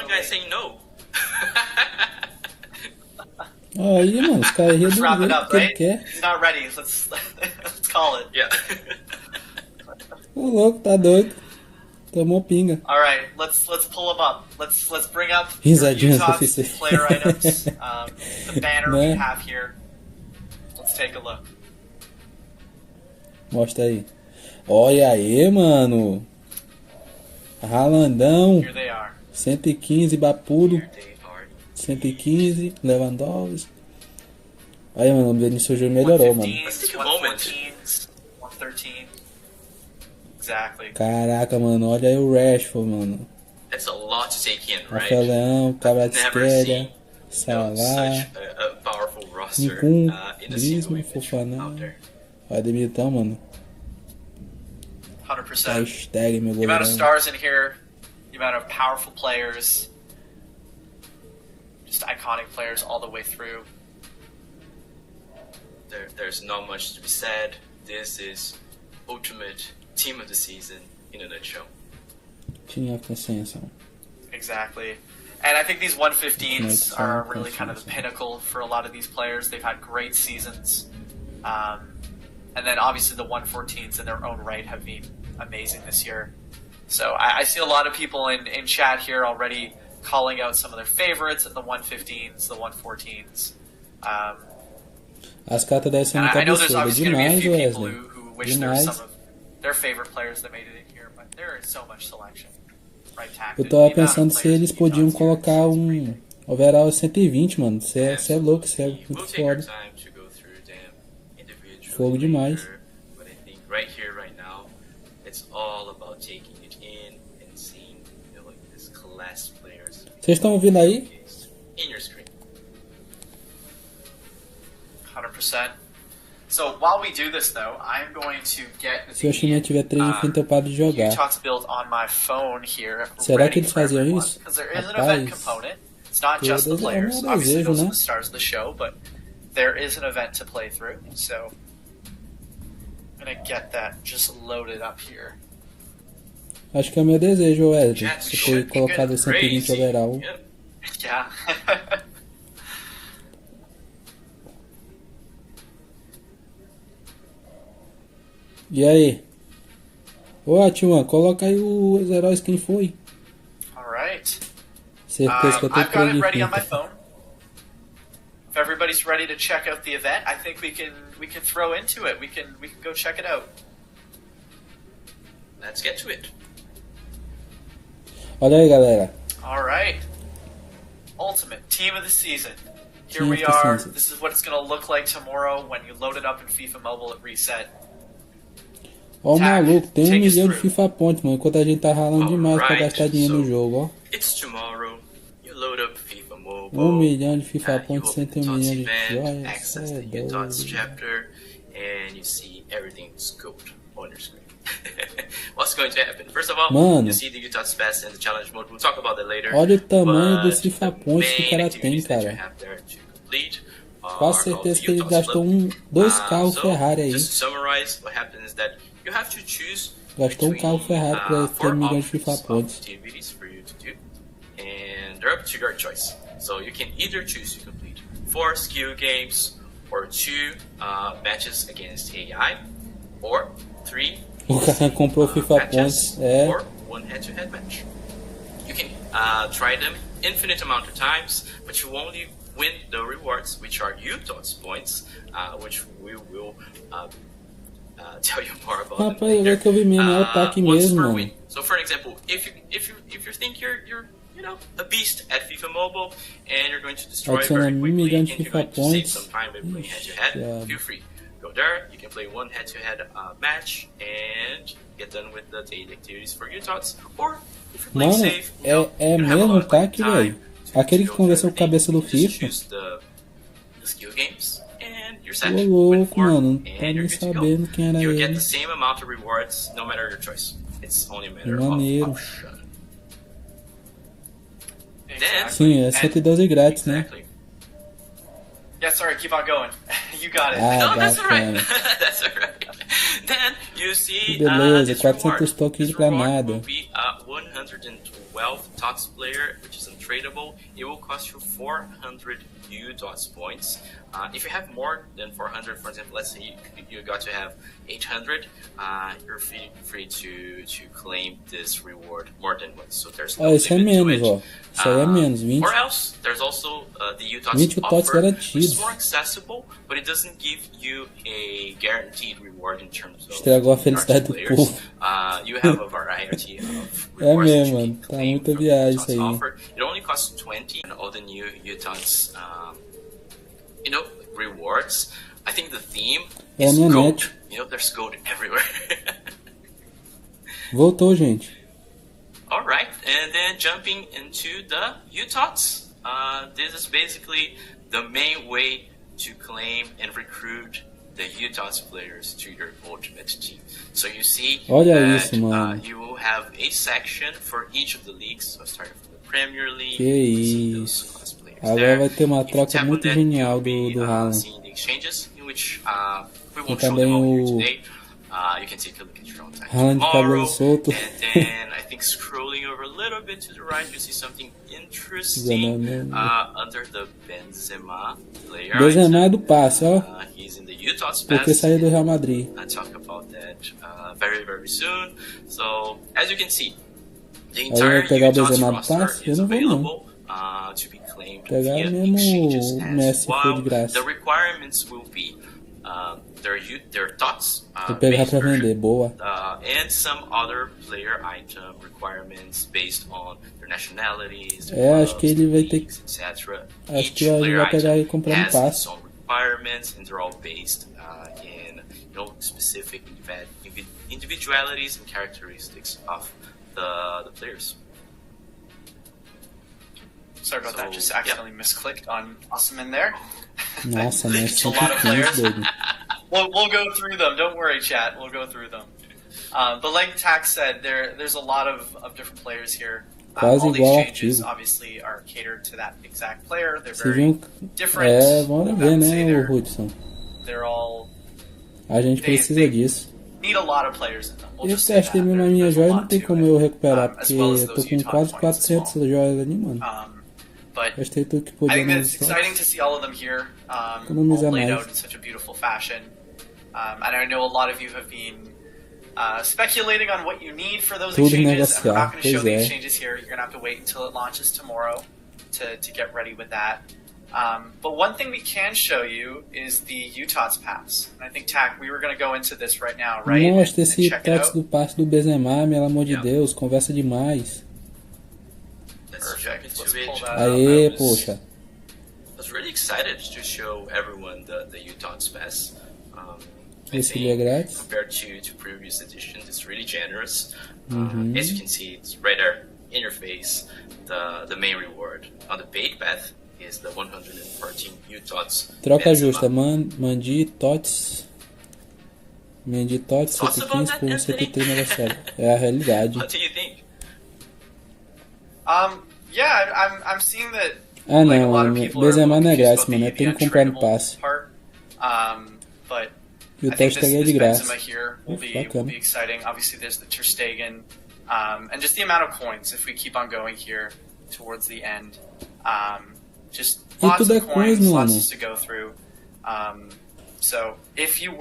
guy Definitely. saying no. Aí, mano, os caras riam do Let's wrap it jeito up, que ele right? quer. He's not ready. Let's call it. Yeah. Ô louco, tá doido. Tomou pinga. All right, let's pull them up. Let's bring up Risadinhas Utah's oficiais. player items. The banner we Né? have here. Let's take a look. Mostra aí. Olha aí, mano. Ralandão. Here they are. 115, Bapudo. Here they are. 115, Lewandowski. Aí, mano, o Vinícius Júnior melhorou, mano. 115s, Let's take a moment. 114s, 113. Exactly. Caraca, mano, olha aí o Rashford, mano. That's a lot to take in, right? Rafael Leão, Cabra de Never Esquerda, seen Salah, such a powerful roster Incum, in a single Griezmann, image Fofana. out there. Olha o Militão, mano. 100%. Hashtag meu The amount of goleirão. stars in here, the amount of powerful players, just iconic players all the way through. There's not much to be said. This is ultimate team of the season in a nutshell. Tinha consciência. Exactly. And I think these 115s Makes are sense, really makes kind of the sense. pinnacle for a lot of these players. They've had great seasons. And then obviously the 114s in their own right have been amazing this year. So I see a lot of people in chat here already calling out some of their favorites at the 115s, the 114s. As cartas devem ser And muito I know there's absurdas. obviously going to be a Demais, few people Wesley. who wish there was Demais. some of their favorite players that made it in here, but there is so much selection. Right, Tack? Eu The tava amount of pensando se players eles in podiam Utah's here colocar is overall 120, mano. Você é louco, você é We'll muito take our foda. time to go through them individually Fogo demais. later, but I think right here, right now, it's all about taking it in and seeing, you know, like this class players Vocês estão ouvindo aí? in your screen. 100%. So while we do this, though, I'm going to get Se o Chimé tiver 3 de frente, eu paro de jogar. Utots build on my phone here. Será que eles faziam isso? Because there is an event Rapaz, component. It's not just the todos é o meu players. Obviously, desejo, those né? are the stars of the show, but there is an event to play through. So I'm going to get that just loaded up here. Acho que é o meu desejo, Wesley. Chat, Se we ter should be colocado good. 120 Crazy. overall. Yep. Yeah. E aí? Ô, Atiwan, coloca aí os heróis quem foi. Alright. Certeza que eu tô I've got it ready on acreditando. my phone. If everybody's ready to check out the event, I think we can throw into it. We can go check it out. Let's get to it. Olha aí, galera. Alright. Ultimate Team of the Season. Here Team we of the are. season. This is what it's going to look like tomorrow when you load it up in FIFA Mobile at reset. Ó o Tac, maluco, tem 1 take us milhão de through. FIFA Points, mano. Enquanto a gente tá ralando demais pra Alright, gastar dinheiro no so jogo, ó. It's tomorrow. You load up FIFA Mobile. 1 milhão de FIFA You Points, open 101 the Utots milhões de event, joias. access É the Utots doido. chapter, and you see everything scoped on your screen. What's going to happen? First of all, Mano. you see the Utots pass in the challenge mode. We'll talk about that later. Olha o tamanho But dos FIFA the Points que o main cara tem, activities that you cara. have there to complete Quase are certeza called que ele Utots gastou Club. dois carros So, Ferrari aí. just to summarize, what happens is that you have to choose Gastou carro between, Ferrari pra ter 4 milhões de FIFA options of Points. activities for you to do, and they're up to your choice. So you can either choose to complete 4 skill games, or 2 matches against AI, or 3 O cara comprou FIFA matches, Points. É. or 1 head-to-head match. You can try them infinite amount of times, but you only win the rewards, which are Utots points, which we will tell you more about. Rapaz, them agora que eu vi mesmo, é o later. ataque Once mesmo, per mano. win. So, for example, if you think you're a beast at FIFA Mobile and you're going to destroy Adiciona very 1 quickly milhão and de you're FIFA going to save Points. some time by playing Ixi, head-to-head, diabo. feel free. Go there, you can play 1 head-to-head match and get done with the daily activities for Utots. Or if you're playing Mano, safe, é you don't have a mesmo lot of ataque, time velho. to Aquele que go conversou through com a cabeça do everything. You just FIFA. choose the skill games and you're set. Ô Win louco, 4 mano. Não and tá you're nem good to go. sabendo quem era You'll get ele. the same amount of rewards no matter your choice. It's only a matter of Maneiro. option. Sim, é 112 grátis, né? Exactly. Yeah, sorry, keep on going. You got it. Ah, No, that's alright. bacana. That's alright. Then you see Que beleza, this 400 reward. tokens This pra reward nada. will be 112 TOTS player, which is untradeable. It will cost you 400 UTOTS points. If you have more than 400, for example, let's say you got to have 800, you're free to claim this reward more than once. So there's no Ó, esse é limit to menos, it. ó. Isso aí é menos, 20. Or else, there's also the UTOTS 20 UTOTS offer, which garantidos. is more accessible, but it doesn't give you a guaranteed reward in terms of Estragou a felicidade do players. povo. You have a variety of É rewards that mesmo, you mano. can Tá claim muita from the viagem UTOTS isso aí. offer. It only costs 20, and all the new UTOTS, rewards. I think the theme É is minha gold. net. There's gold everywhere. Voltou, gente. All right, and then jumping into the UTOTS. This is basically the main way to claim and recruit the UTOTS players to your ultimate team. So you see Olha that isso, mano. you will have a section for each of the leagues. So starting from the Premier League, Que you see those isso. class players Agora there. vai ter uma If you troca tap on muito that, genial you'll be, do Haaland. seeing the exchanges, in which we E won't show them também all here o today. You can take a look at your own time Haaland de cabelo tomorrow. solto. And then I think scrolling over a little bit to the right, you see something interesting under the Benzema player. Benzema é do passe, ó. He's in the Utots Porque pass. saiu do Real Madrid. I'll talk about that very, very soon. So, as you can see, the Aí entire vai pegar o Utots Benzema do roster passe? Eu is não vou não. available to be claimed Pegar via mesmo exchanges o as Messi foi well. de graça. The requirements will be their TOTS, Vou pegar base pra version, vender, boa. and some other player item requirements based on their nationalities, Acho que ele vai ter que. etc. Acho Each que ele player vai pegar item e comprar um has passe. its own requirements, and they're all based in specific individualities and characteristics of the players. Sorry about that. So, Just accidentally misclicked on Awesome in there. Nossa, né? It's a lot of players. 115, doido. We'll go through them. Don't worry, chat. We'll go through them. But like Tax said, there's a lot of different players here. Quase All the igual exchanges artigo. obviously are catered to that exact player. They're Você very viu? different. É, vamos I ver, would say né, o Hudson? they're all A gente precisa disso. need a lot of players in them. We'll Eu just say gastei that. mesmo a minha There's a joia, não lot tem to como it. eu recuperar, As porque well as eu tô those com Utah quase points as 400 well. joias ali, mano. But Gastei tudo que I podia think that nos it's exciting to see all of them here, all Economizar laid mais. out in such a beautiful fashion. And I know a lot of you have been speculating on what you need for those Tudo exchanges, and we're negociar, not going to show pois the é. exchanges here. You're going to have to wait until it launches tomorrow to get ready with that. But one thing we can show you is the Utots pass. And I think, Tack, we were going to go into this right now, right? Mostra And esse check it Tots out. do passe do Benzema, pelo amor de Yeah. Deus, conversa demais. Let's jump Perfect. into Let's it. pull that Aê, up. poxa. I was really excited to show everyone the Utots pass. I Esse think ele é grátis. compared to previous editions, it's really generous. Uhum. As you can see, it's right there in your face. The main reward on the paid path is the 114 Utots. Troca Benzema. justa, Mandi Tots. Mandi Tots, Thoughts about 115 that, por Anthony? 103 negociado. É a realidade. What do you think? Yeah, I'm seeing that. Ah, like, a não, lot of mano. people are a little Benzema não é confused grátis, about mano. the Tem que comprar no untradeable passe. part. But E o I think Tots é de this graça. Benzema here will be Bacana. exciting. Obviously, there's the Ter Stegen, and just the amount of coins. If we keep on going here towards the end, just E lots tudo é of coins, coisa, lots mano. to go through. So if you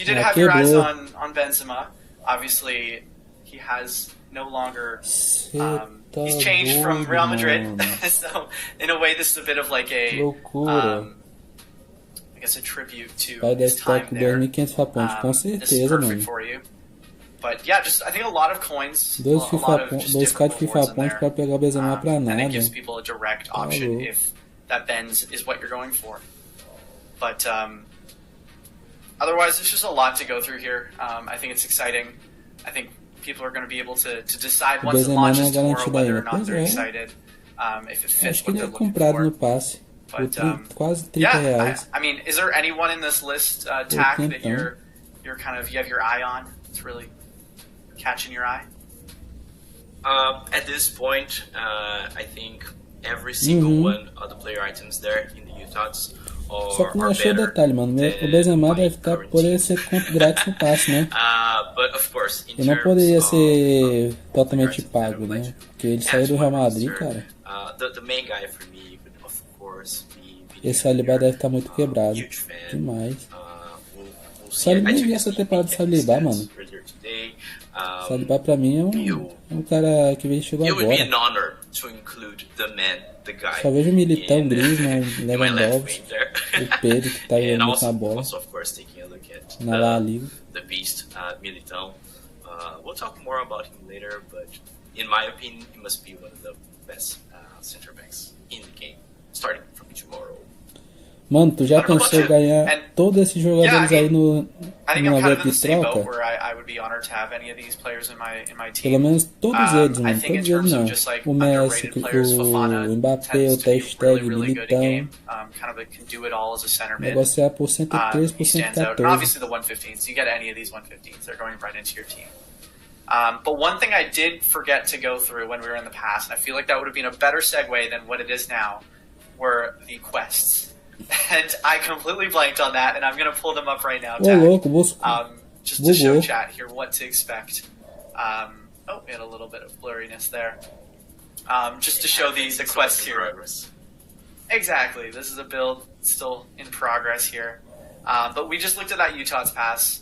did Ah, have your eyes quebrou. on Benzema, obviously he has no longer. Cê tá He's changed from doido, Real Madrid, mano. so in a way, this is a bit of like a, Loucura. I guess, a tribute to Vai dar his time com there. 2.500 fapontes, com This is certeza, perfect mano. for you. But yeah, just I think a lot of coins, Dois a lot of just 2K different de rewards FIFA in pontos there. pra pegar o Benzema pra And nada. it gives people a direct option louco. if that Benz is what you're going for. But otherwise, there's just a lot to go through here. I think it's exciting. I think people are going to be able to decide once it Benzema launches não é tomorrow garantido whether or ainda. not Pois they're é. excited, if it fits Acho que what ele they're é looking comprado for. no passe. Por But, quase 30 reais. I mean, is there anyone in this list, Tack, that então. you're kind of, you have your eye on? It's really catching your eye? At this point, I think every single Uhum. one of the player items there in the Utots Só que não are achei o better detalhe, mano. O than Benzema my deve estar current poder team. ser grátis no passe, né? But of course, in Ele não terms poderia of, ser totalmente items that pago, I would like né? to Porque ele add saiu do to Real my Madrid, roster, cara. the main guy for me would of course be Esse Saliba deve estar muito quebrado. Huge fan. Demais. We'll see. Saliba I nem took vi a essa sneak temporada do peek at his Saliba, stats mano. earlier today. Saliba pra mim é um cara que veio chegou It would be an agora. honor to include the man, the guy. Só vejo o Militão, in- Griezmann, in my left Lewandowski, wing there. o Pedro que tá And jogando muito na also, bola. also, of course, taking a look at Na La Liga. the beast, Militão. We'll talk more about him later, but in my opinion, he must be one of the best center backs in the game, starting from tomorrow. Mano, tu já I don't know pensou about you. ganhar And- todos esses jogadores Yeah, I aí no I think I'm numa kind of web in the de same boat troca? where I would be honored to have any of these players in my team. Pelo menos todos eles, I mano. think in Todos eles terms não. of just like O Messi, underrated players, Fofana o Mbappé, tends o to Ter be really, Stegen, o really good at Militão. game. Kind of can do it all as a center mid. Negociar por 103 He por stands out. And 114. obviously the 115s. You get any of these 115s, they're going right into your team. But one thing I did forget to go through when we were in the past, and I feel like that would have been a better segue than what it is now, were the quests. And I completely blanked on that, and I'm going to pull them up right now, Ô, Tack, louco, busco. just to show Bugou. chat here what to expect. We had a little bit of blurriness there. Just to show the quests here. Progress. Exactly. This is a build still in progress here. But we just looked at that Utots pass.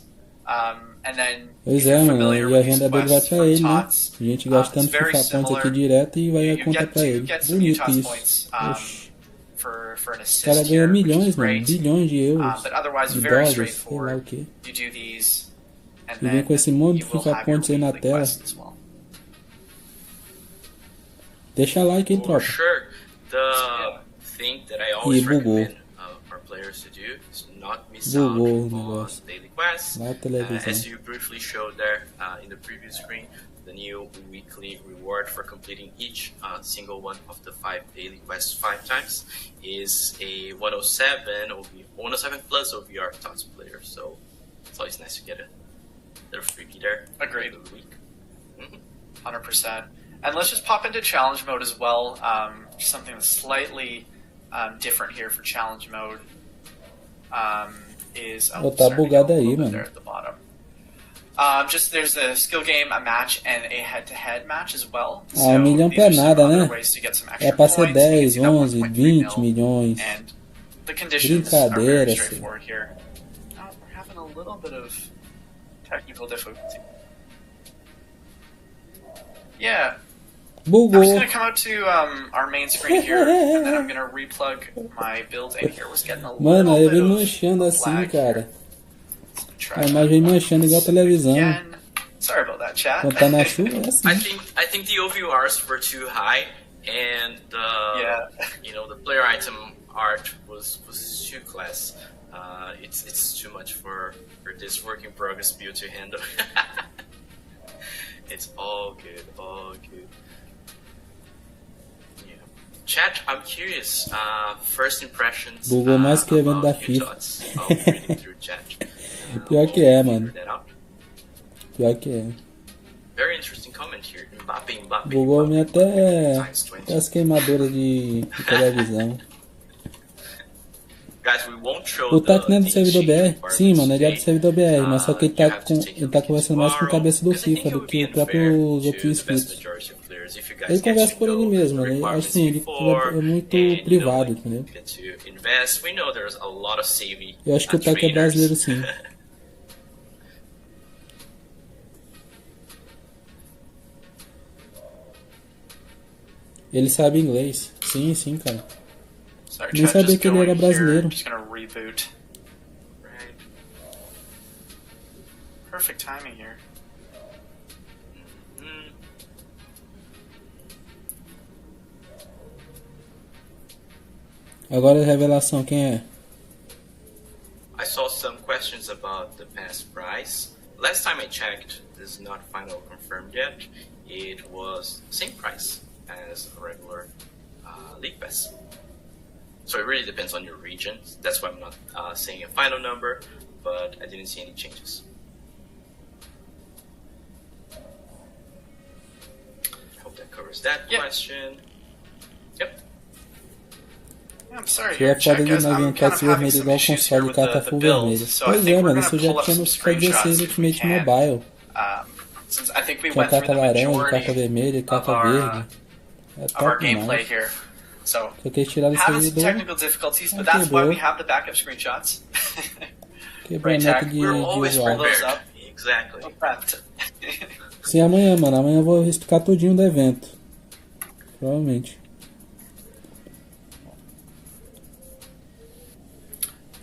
And then, Pois if é, you're mano. familiar E a with these renda dele vai quests pra from ele, né? Tots, A gente gastando it's very FIFA pontos aqui similar. direto e vai a You conta get pra to ele. get some Bonito Utots isso. points Oxi. for an O assist cara here, ganha which is milhões, mano. great. Bilhões de euros. But otherwise, De very dólares, sei lá o straightforward. quê. You do these, and E vem then com esse monte de you will FIFA have your pontos aí na weekly tela. quests as well. Deixa like, hein, For tropa. sure, the thing that I always bugou. recommend our players to do is not miss out Bugou o on negócio. daily quests. Lá a televisão. As you briefly showed there in the previous screen, the new weekly reward for completing each single one of the 5 daily quests 5 times is a 107 107 plus OVR Tots player. So it's always nice to get a little freebie there. Agreed. Of the week. 100%. And let's just pop into challenge mode as well. Something that's slightly different here for challenge mode is Ó, tá sorry, bugado a aí, little bit mano. there at the bottom. Just there's a skill game, a match, and a head-to-head match as well. Ah, um milhão these pra are some nada, other né? ways to get some É extra pra ser points. You can 10, see that 11, 1.3 20 mil. milhões. And the conditions are very Brincadeira, straightforward here. Oh, we're having a little bit of technical difficulty. Yeah. I'm Bugou. just gonna come out to our main screen here, and then I'm gonna replug my build in here. Was getting a Mano, little aí bit vem of manchando assim, lag cara. here. A imagem vem manchando igual a televisão. Again. Sorry about that, chat. Quando tá na chuva, é assim. I think the OVRs were too high, and Yeah. the player item art was too class. It's too much for this work in progress build to handle. It's all good, all good. Yeah. Chat, I'm curious. First impressions. Bugou mais que evento da about FIFA. Utots. I'll read it through chat. Pior que é, We'll mano. figure that out. Pior que é. Very interesting comment here. Mbappe, Mbappe. Bugou Mbappe, minha até times 20. as queimadoras de televisão. Guys, we won't show O Tac não é do the servidor BR? cheating Sim, mano, ele é do today. servidor BR, mas só que ele You tá, have to take ele tá conversando mais com a cabeça do because I think FIFA it do would que be os próprios unfair outros to the vast inscritos. majority of players if you guys Ele get conversa to por ele know mesmo, the né? requirements Assim, ele before é muito and, privado, like, entendeu? get to invest. We know there's a lot of savvy Eu acho que o Tac é traders. brasileiro, sim. Ele sabe inglês. Sim, sim, cara. Sorry, Nem chat, sabia just que ele era going here. brasileiro. I'm just gonna reboot. Right. Perfect timing here. Mm. Agora a revelação, quem é? I saw some questions about the pass price. Last time I checked, this is not final confirmed yet. It was the same price as a regular League Pass. So it really depends on your region. That's why I'm not saying a final number, but I didn't see any changes. Hope that covers that Yeah. question. Yep. Yeah, I'm sorry Que here, é chat, foda de guys. não vir I'm um kind of passe having vermelho some igual o issues here console with carta the full build. vermelho. So I Pois think é, we're mano, gonna isso já pull up tinha some no FIFA 16 screenshots if we Ultimate can. Mobile. Since I think we Tinha went through carta the laranja, majority carta vermelha, carta of our, verde. É of our top gameplay demais. here. So Só que eles tiraram o having some servidor, technical difficulties, but Ah, that's why quebrou. we have the backup screenshots. quebrou a Right, meta Tac? de We're always usuário. those prepared. up. Exactly. Well prepped. Sim, amanhã, mano. Amanhã eu vou explicar tudinho do evento. Provavelmente.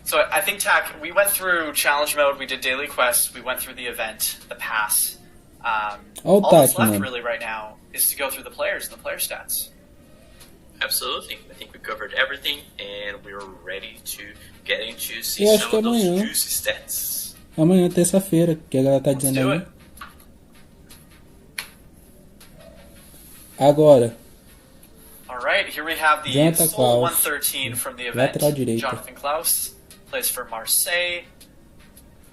So I think, Tac, we went through challenge mode, we did daily quests, we went through the event, the pass. Olha o All that's Tac, left mano. really right now is to go through the players and the player stats. Absolutely. I think we covered everything, and we're ready to get into see Eu acho some que of those amanhã. juicy stats. Amanhã, terça-feira, que a galera tá Let's dizendo do aí. it. Agora, All right, here we have the Jonathan full Klaus, 113 from the event. lateral direita. Jonathan Klaus plays for Marseille.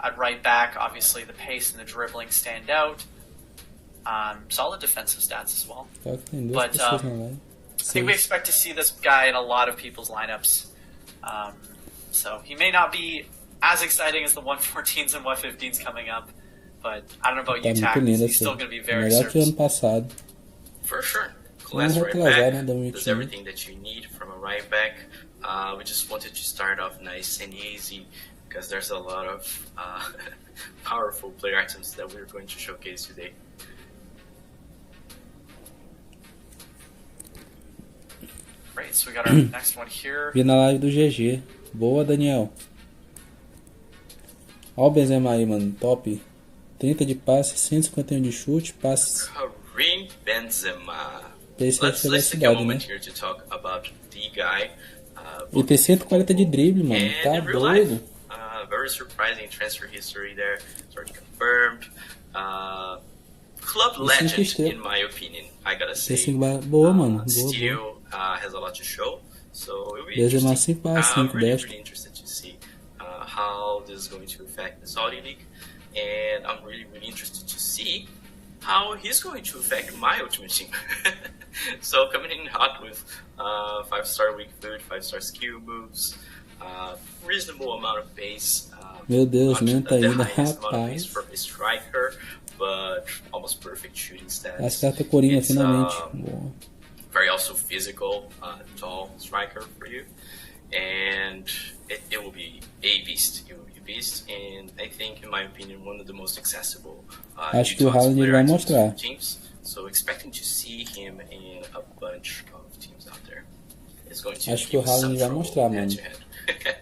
At right back, obviously the pace and the dribbling stand out. Solid defensive stats as well. Só que tem duas But, pessoas na live. I think we expect to see this guy in a lot of people's lineups. So he may not be as exciting as the 114s and 115s coming up, but I don't know about Tá you, muito Tac. lindo He's esse. still going to be very Melhor que ano serviceable. passado. For sure. Vamos Class right retrasar, né, back. 2021. Does everything that you need from a right back. We just wanted to start off nice and easy because there's a lot of powerful player items that we're going to showcase today. Great, so we got our next one here. Vi na live do GG. Boa, Daniel. Ó o Benzema aí, mano. Top. 30 de passe, 151 de chute, passes. Karim Benzema. Esse é Let's take a velocidade, né? moment here to talk about the guy. E tem 140 de drible, mano. And Tá in real doido. life, very surprising transfer history there. It's already confirmed. Club Esse legend, estrelas. in my opinion, I gotta say. Esse boa, mano. Boa, boa. Still has a lot to show. So it'll be Benzema interesting. 5/5, I'm really, destro. really interested to see how this is going to affect the Saudi League. And I'm really, really interested to see how he's going to affect my ultimate team. So coming in hot with 5-star weak foot, 5-star skill moves, reasonable amount of pace. Meu Deus, not lenta the ainda, highest amount of pace rapaz. for a striker, but almost perfect shooting stats. As cartas Coringa, It's, finalmente. Boa. very also physical, tall striker for you, and it will be a beast. It will be a beast, and I think, in my opinion, one of the most accessible. Acho que o Utots Haaland ele player vai items mostrar. for teams. So expecting to see him in a bunch of teams out there. It's going to Acho que o give some Haaland vai trouble mostrar, mano. head-to-head.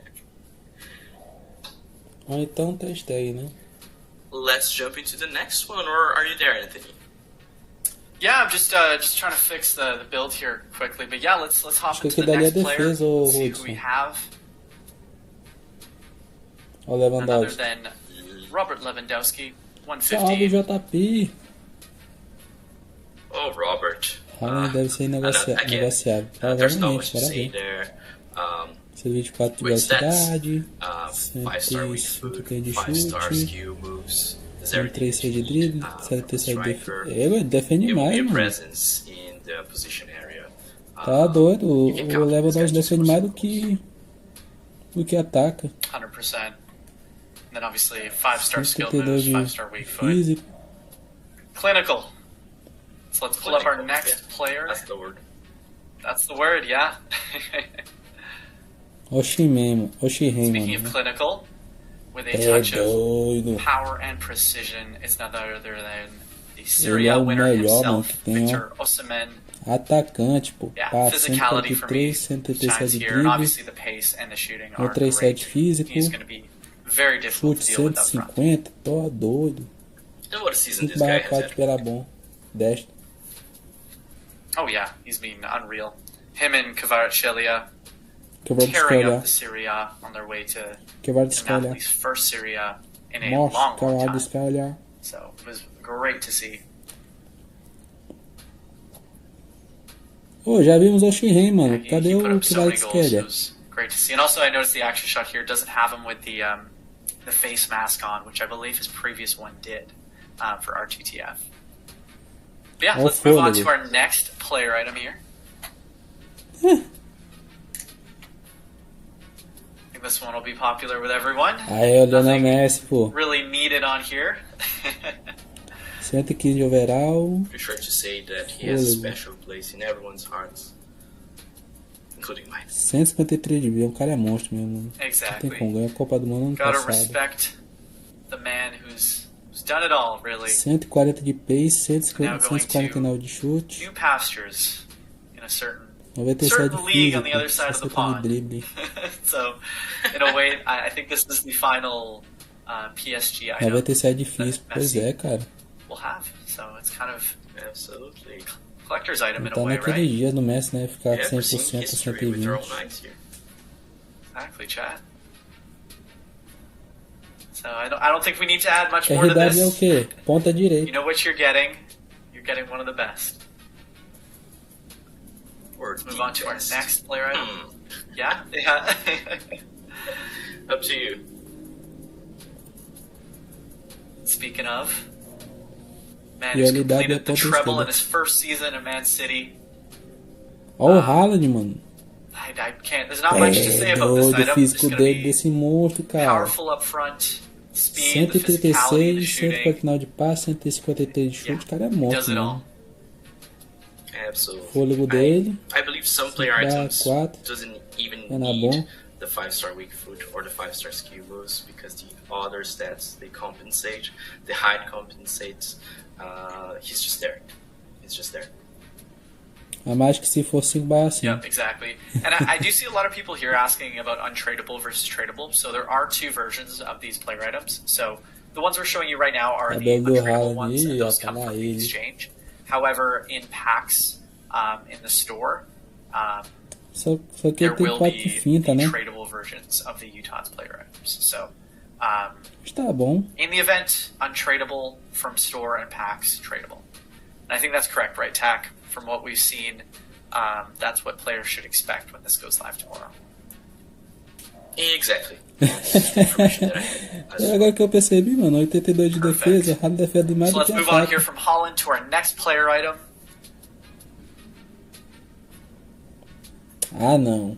Ou então testa aí, né? Let's jump into the next one, or are you there, Anthony? Yeah, I'm just trying to fix the build here quickly. But yeah, let's hop Acho que into aqui the dali é next player. defesa, ô See who we Hudson. have. Ó o None other Lewandowski. than Robert Lewandowski, Salve 115. JP. Oh, Robert. Haaland deve ser negociável. There's not much Provavelmente, to bora say ver. there. 124 de With stats, velocidade, 5-star weak foot, 130 de 5-star chute, skill moves, 136 de drible, 77 de striker. defesa. Ele defende It will mais, be a mano. presence in the position area. Tá doido. you can O count this Lewandowski guy to defende score mais some do que ataca. 100%. And then obviously 5-star skill 52 moves, de 5-star weak foot. físico. Clinical. So let's pull up our Clinical, next yeah. player. That's the word. That's the word, yeah. Oximhen, Speaking of mano. clinical, with a É touch of doido. power and precision, it's none other than the Ele Serie é A o winner melhor, mano, himself, que tem, ó. Victor Osimhen. Atacante, pô. Yeah, Passa physicality for me 143, shines 137 de here, and drible, obviously the pace and the shooting are 137 great. físico, He's going to be very difficult chute to deal with up front. 150, tô doido. And what a season this guy has 5/4 had. pela bom. Destro. Oh yeah, he's been unreal. Him and Kvaratskhelia Que eu vou tearing up descolhar. the Serie A on their way to Que vai to descolhar. Napoli's first Serie A in a Mostra, long, que long vai time. descolhar. So it was great to see. Ô, já vimos o Oximhen, mano. He Cadê put o up que so vai many goals. It descolhar? was great to see. And also, I noticed the action shot here doesn't have him with the face mask on, which I believe his previous one did for R2TF. But yeah, Oh, let's move on fully. to our next player item here. Heh. I think this one will be popular with everyone. Aí, o Lionel Nothing Messi, pô. really needed on here. 115 de overall. Pretty sure to say that he has a Fully. special place in everyone's hearts, including mine. 153 de vida. O cara é monstro mesmo. Não tem Exactly. como ganhar a Copa do Mundo ano Gotta passado. respect the man who's done it all, really. 140 de pace, Now going 149 de chute. New pastures in a certain 97 de league on the físico. other side of the 60 de pond. drible. So, in a way, I think this is the final PSG item 97 de físico. that Pois Messi é, cara. will have. So it's kind of Absolutely. collector's item Não in a tá way, naquele right? dia do Messi, né? Ficar Yeah, we're seeing 100% history with their own 120. eyes here. Exactly, chat. So I don't think we need to add much more to RW é o this. quê? Ponta You direita. know what you're getting. You're getting one of the best. Or Let's move on to our best. next player item. Hmm. Yeah, yeah. Up to you. Speaking of, man E who's ele dá completed the ponta treble esquerda. in his first season in Man City. Ó o Haaland, mano. I can't. There's not much to say É about this doido o item. It's físico gonna dele, be desse monstro, cara. powerful up front, speed, the physicality, the 136, shooting. 149 de passe, 153 de chute. Yeah, O cara é He monstro, does it all. mano. Absolutely. Fôlego dele. I believe some player Dá items 4. doesn't even É na need bom. the 5-star weak foot or the 5-star skill moves because the other stats they compensate. The height compensates. He's just there. He's just there. A mais que se for 5/5. Yep, exactly. And I do see a lot of people here asking about untradeable versus tradable. So there are two versions of these player items. So the ones we're showing you right now are the Cabelo do untradeable Haaland. ones, and Ih, those ó, come lá from the ele. exchange. However, in packs, in the store, Só que there ele tem will 4 be de finta, the né? tradable versions of the Utots player items. So Mas tá bom. in the event, untradeable from store and packs, tradable. And I think that's correct, right, Tack? From what we've seen, that's what players should expect when this goes live tomorrow. Exactly. That's the information that I had. É agora que eu percebi, mano. 82 de Perfect. defesa. O Haaland defende mais So do let's que move on ataca. here from Holland to our next player item. Ah, não.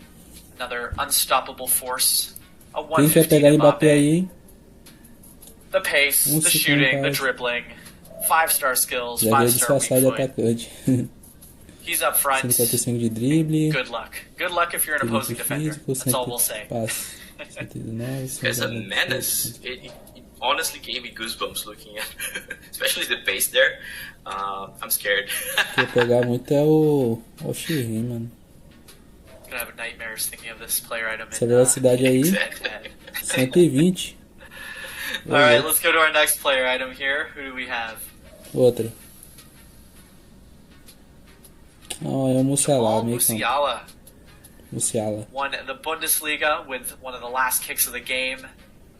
Another unstoppable force. A Quem quer 115 pegar Mbappé aí, Mbappé. hein? The pace, the 1,50. shooting, the dribbling, 5-star skills, Já veio 5-star weak disfarçado de foot. atacante. He's up front. 145 de drible. Good luck. Good luck if you're an opposing defender. físico, That's all we'll say. passe. 119, As a 119, menace, honestly gave me goosebumps looking at, especially the pace there. I'm scared. Quer pegar muito é o Shirin, mano. Gonna have nightmares thinking of this player item. Essa velocidade aí, Exactly. 120. Alright, let's go to our next player item here. Who do we have? Outra. Oh, é o Musiala, meio campo. Musiala Musiala. won the Bundesliga with one of the last kicks of the game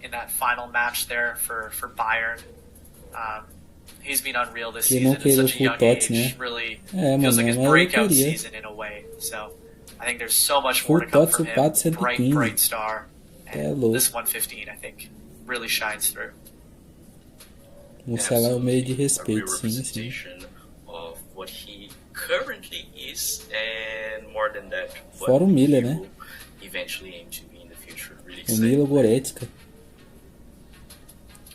in that final match there for Bayern. He's been unreal this Que season não at queria such a o young Utots, age. né? Really É, feels mano, like his mas eu breakout queria. season in a way. So I think there's so much more to come Utots from upado him. Bright, 115. bright star. É And louco. this 115, I think, really shines through. Musiala é o meio de A real respeito, sim, sim. representation of what he currently is, and more than that, what Fora o Miller, he né? will eventually aim to be in the future. Really O excited. Milo Goretzka.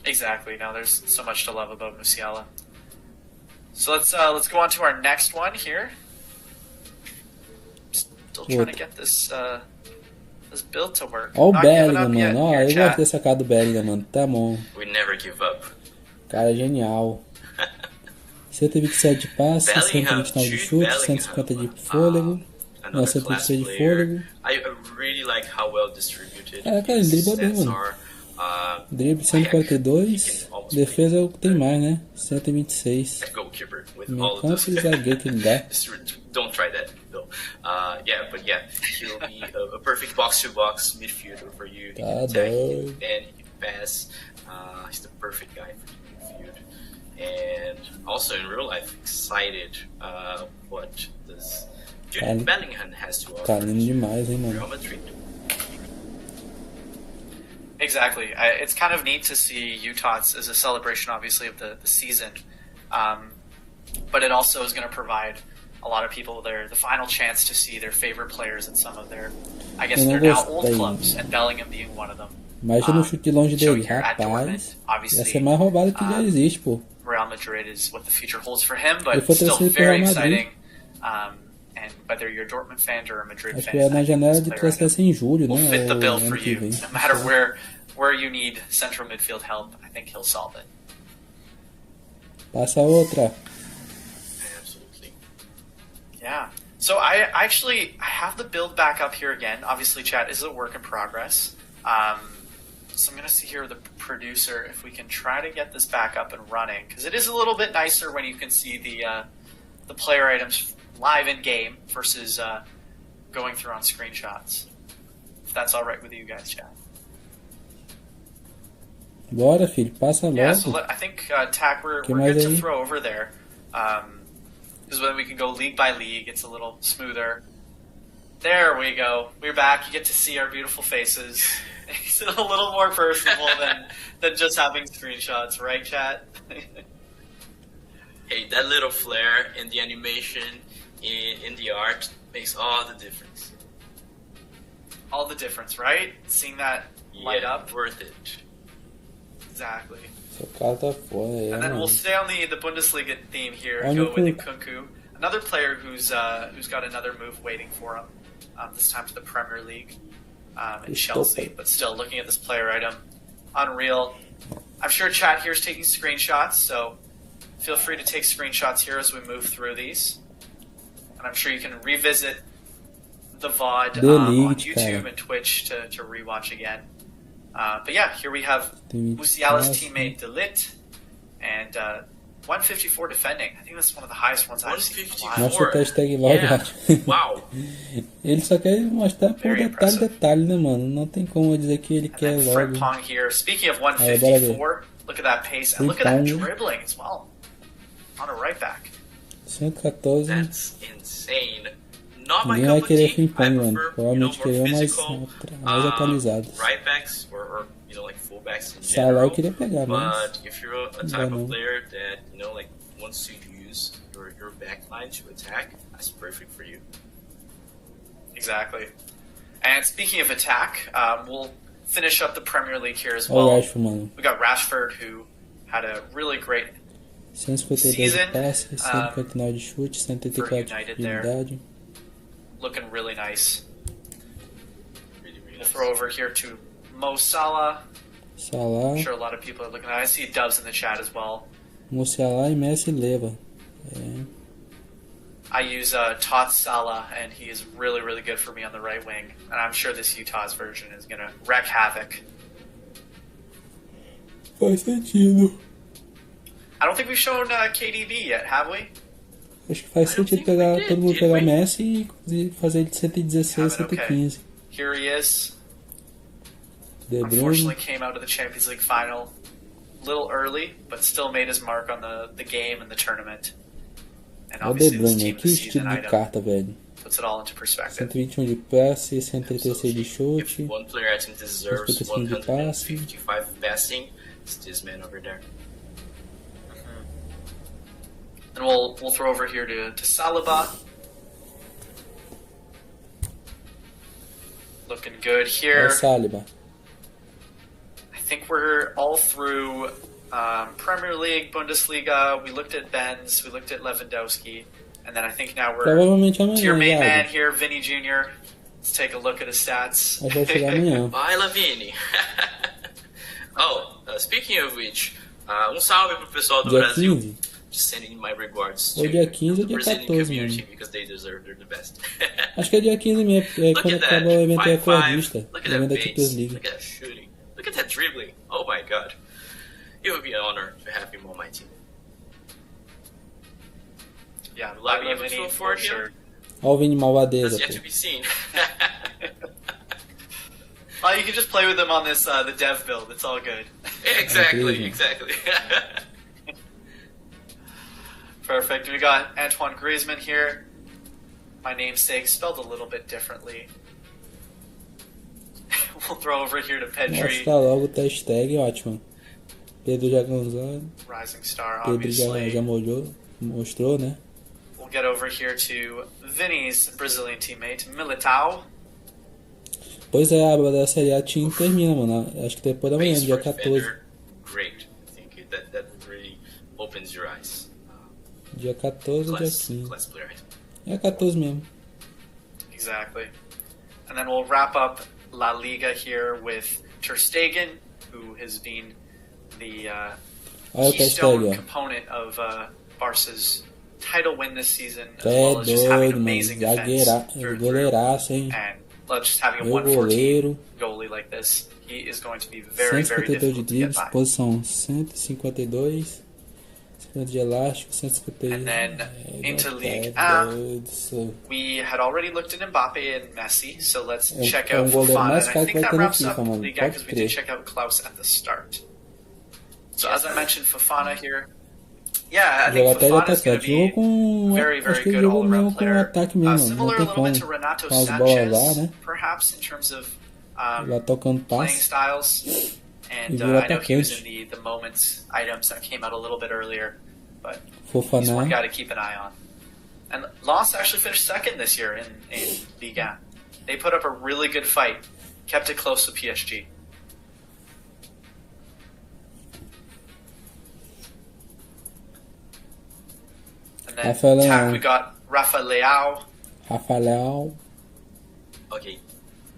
Exactly. Now there's so much to love about Musiala. So let's go on to our next one here. Still trying to get this build to work. Ó o Not giving Bellingham, up yet mano. Ó, here, eu chat. gosto dessa cara do Bellingham, mano. Tá bom. We never give up. Cara genial. 127 de passe, Bellingham, 129 de Jude chute, Bellingham. 150 de fôlego. Não, Another 126 class de player. fôlego. I really like how well distributed Caraca, ele his dribla bem, stats mano. are. Drible 142. Defesa é o que tem mais, né? 126. Goalkeeper with Meio all of campo those. e zagueiro que ele dá. Don't try that though. He'll be a perfect box-to-box midfielder for you. He Tá can attack, he doido. can defend, he can pass. He's the perfect guy for the midfield. And also in real life, excited what this Jude Bellingham has to offer. Tá lindo demais, hein, Real mano. Madrid. Exactly. It's kind of neat to see Utots as a celebration, obviously, of the season. But it also is going to provide a lot of people the final chance to see their favorite players at some of their, I guess, Eu não they're now old gostei. clubs, and Bellingham being one of them. Imagina no chute de longe showing dele. here at Dortmund, Rapaz, obviously, essa é mais roubada que já existe, pô. Real Madrid is what the future holds for him, Ele but foi still transferido pro very Real Madrid. exciting. And whether you're a Dortmund fan or a Madrid Acho fan, que é na I think janela this de player processo em julho, will né? fit the Ou bill for ano que you. vem. No matter where you need central midfield help, I think he'll solve it. Passa outra. Absolutely. Yeah. So I have the build back up here again. Obviously, chat is a work in progress. So I'm going to see here with the producer if we can try to get this back up and running, because it is a little bit nicer when you can see the player items live in game versus going through on screenshots. If that's all right with you guys, chat. Bora, filho, passa Yeah, so logo. I think Tack, we're Que good mais to aí? throw over there. Because then we can go league by league. It's a little smoother. There we go. We're back. You get to see our beautiful faces. It's a little more personable than just having screenshots, right, chat? Hey, that little flair in the animation, in the art, makes all the difference. All the difference, right? Seeing that light Yeah, up. worth it. Exactly. Seu cara tá foda, é, And then mano. we'll stay on the Bundesliga theme here. On Go the with Nkunku, another player who's got another move waiting for him. This time to the Premier League in Chelsea. But still, looking at this player item, unreal. I'm sure chat here is taking screenshots, so feel free to take screenshots here as we move through these. And I'm sure you can revisit the VOD on Delete, YouTube cara. and Twitch to rewatch again. But yeah, here we have Tem Musiala's espaço. teammate Delit and 154 defending. I think that's one of the highest ones I've seen in a while. Nossa, o hashtag logo, Yeah. acho. Wow. Ele só quer mostrar por Very detalhe, né, mano? Não tem como dizer que ele And quer then logo. Frimpong here. Speaking of bora 154, look at that pace and look at that Frimpong. dribbling as well. On a right back. 114. That's insane. Not my Ninguém vai cup of querer tea. Frimpong, I mano. prefer, Provavelmente more querer mais physical, atualizados. right backs or like fullbacks in Salah general. eu queria pegar, mas But if you're a não type dá não. of player that like wants to use your backline to attack, that's perfect for you. Exactly. And speaking of attack, we'll finish up the Premier League here as Olha o well. Rashford, mano. We got Rashford, who had a really great 152 Season, de passe, 159 de chute, 184 de United there. habilidade. looking really nice. Really, really We'll nice. throw over here to Mo Salah. Salah, I'm sure a lot of people are looking at it. I see Dubs in the chat as well. Musiala e Messi leva. É. I use Tots Salah, and he is really, really good for me on the right wing. And I'm sure this Utah's version is going to wreak havoc. Faz sentido. I don't think we've shown KDB yet, have we? Acho que faz sentido pegar, todo mundo pegar Messi e fazer ele de 116, Have it, 115. Here he is. De Bruyne. Unfortunately came out of the Champions League final a little early, but still made his mark on the game and the tournament. And Olha o De obviously this Bruyne, team que this season estilo de item carta, velho. puts it all into perspective. 121 de passe, 136 de If chute. one player item deserves 55 de passe. 155 passing, it's this man over there. And we'll throw over here to Saliba. Looking good É here. Saliba. I think we're all through Premier League, Bundesliga. We looked at Benz, we looked at Lewandowski, and then I think now we're Provavelmente to your amanhã, main man Iago. here, Vinny Jr. Let's take a look at his stats. Mas vai chegar amanhã. Vai, Lavini! Speaking of which, salve pro pessoal do Dia Brasil. 15. Just sending my regards Ou to dia 15 ou the dia Brazilian 14 community mesmo. because they deserve, they're the best. Acho que é dia 15 mesmo, porque é Look quando at that, acaba o evento 5-5. recordista. Look O at evento that da Champions pace. League. Look at that shooting. Look at that dribbling. Oh my god. It would be an honor to have him on my team. Yeah, Will I be Vinny able to for afford sure. him? Olha o Vini Malvadeza, That's yet pô. to be seen. You can just play with them on this the dev build. It's all good. exactly, Incrível. exactly. Perfect. We got Antoine Griezmann here. My namesake, spelled a little bit differently. We'll throw over here to Pedri, Mostra logo o hashtag, ótimo. Pedro já cansado. rising star, Pedro já obviously. mostrou, né? We'll get over here to Vinny's Brazilian teammate, Militao. Pois é, a aba da Série A tinha termina, mano. Acho que depois da manhã, Base dia for 14. defender, great. I think that really opens your eyes. Dia 14 ou dia Class 15. player. É 14 mesmo. Exactly. And then we'll wrap up La Liga here with Ter Stegen, who has been the Olha o keystone hashtag, ó. component of Barca's title win this season, as É well as just having doido, mano. amazing defense through and through. Goleiraço, hein? And just having a Meu 114 goleiro. goalie like this, he is going to be very, very 152 de difficult to get dribles, by. posição 152. 50 de elástico, 151. And then into League tá A, doido, isso. we had already looked at Mbappe and Messi, so let's É check um out goleiro Fofana. mais And I caro que think vai that ter no wraps up FIFA, mano. Liga because Pode we did crer. check out Klaus at the start. So as I mentioned, Fofana here. Yeah, I think Joga até de Fofana is going to atacante. Jogou be com. very, Acho very que ele good jogou mesmo all-around com player. ataque mesmo, mano. Não Similar a tem little bit to como. Renato Com as bolas lá, Sanchez, né? perhaps, in terms of Lá tocando playing passe. styles. And E virou I know he was atacante. in the moments items that came out a little bit earlier, but he's Fofana. one guy to keep an eye on. And Lens actually finished second this year in Liga. They put up a really good fight, kept it close to PSG. And then Rafael attack, Leão. we got Rafa Leao. Rafael. Okay,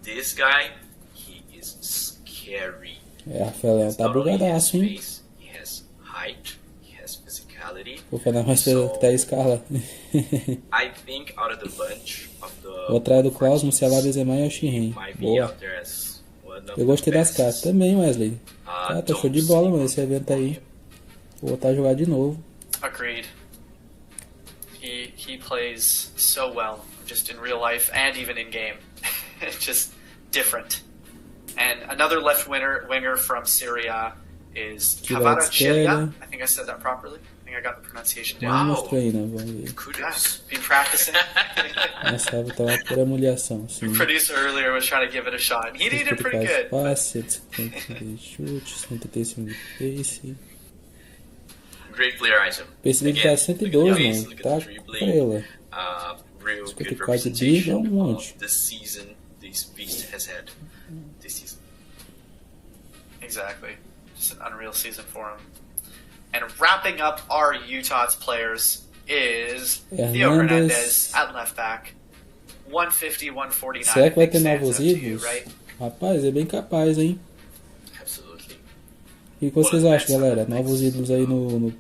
this guy, he is scary. É, Rafael tá Not only he has bugadaço, hein? pace, he has height, he has physicality. Fofana mais pelo que tá a escala. I think out of the bunch of the O atrás do Klaus, Musiala, Benzema e o Shinren. might be Boa. out there as one of Eu gostei the das best. cartas também, Wesley. Tá show de bola, mano, esse evento aí. Vou voltar a jogar de novo. Agreed. He plays so well, just in real life and even in game. It's just different. And another left winger from Syria is Kvaratskhelia. I think I said that properly. I think I got the pronunciation down. Não mostrei aí, né? Vamos ver. Yeah, Kudos. been practicing. Essa vai estar por humilhação, sim. Producer earlier was trying to give it a shot, and he did pretty 54 good. passe, 150 de chute, 135 de pace. Great player item. Pace dele Again, tá 102, look at the pace, mano. look at Tá the dribbling. frela. Real good 54 de drible é um representation monte. of the season this beast has had this season. Exactly. Just an unreal season for him. And wrapping up our Utots players is Theo Hernandez at left back. 150, 149. Será que vai ter stands novos out to you, ídolos? right? Rapaz, é bem capaz, hein? Absolutely. que vocês acham, galera? Novos ídolos aí nos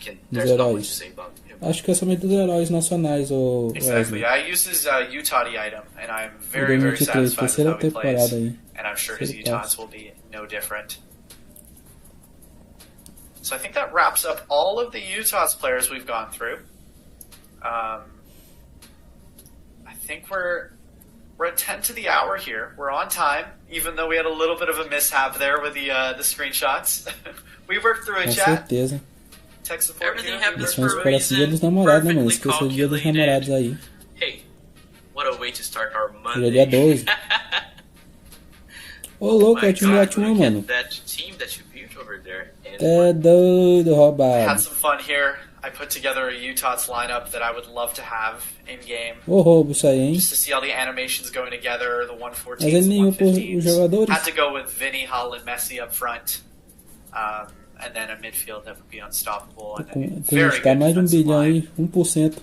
There's not much to heróis. say about him. Acho que é somente dos heróis nacionais, ou Exactly. Wesley. I use his UTOT item, and I'm very, very 2023, satisfied with terceira how he plays. temporada aí. And I'm sure his Terceiro UTOTs passo. will be no different. So I think that wraps up all of the UTOTs players we've gone through. I think we're at 10 to the hour here. We're on time, even though we had a little bit of a mishap there with the screenshots. We worked through Com it, chat. certeza. Tech support. Everything here. happens São os for a corações dia reason. dos namorados, né, mano? Perfectly Esqueceu o dia dos calculated. namorados aí. Hey, what a way to start our Hoje Monday. é dia 12. Ô, louco, My é o time God, ótimo, look mano. at that team that you built over there. And É doido, Had roubado. some fun here. I put together a UTOTS lineup that I would love to have in game. Ô, roubo isso aí, hein? Just to see all the animations going together, the 114s, Mas ele the nem ia pôr os 115s. jogadores. Had to go with Vinny, Hull, and Messi up front. And then a midfield that would be unstoppable. And a Tem very que estar good mais de 1 defensive bilhão line. aí, 1%.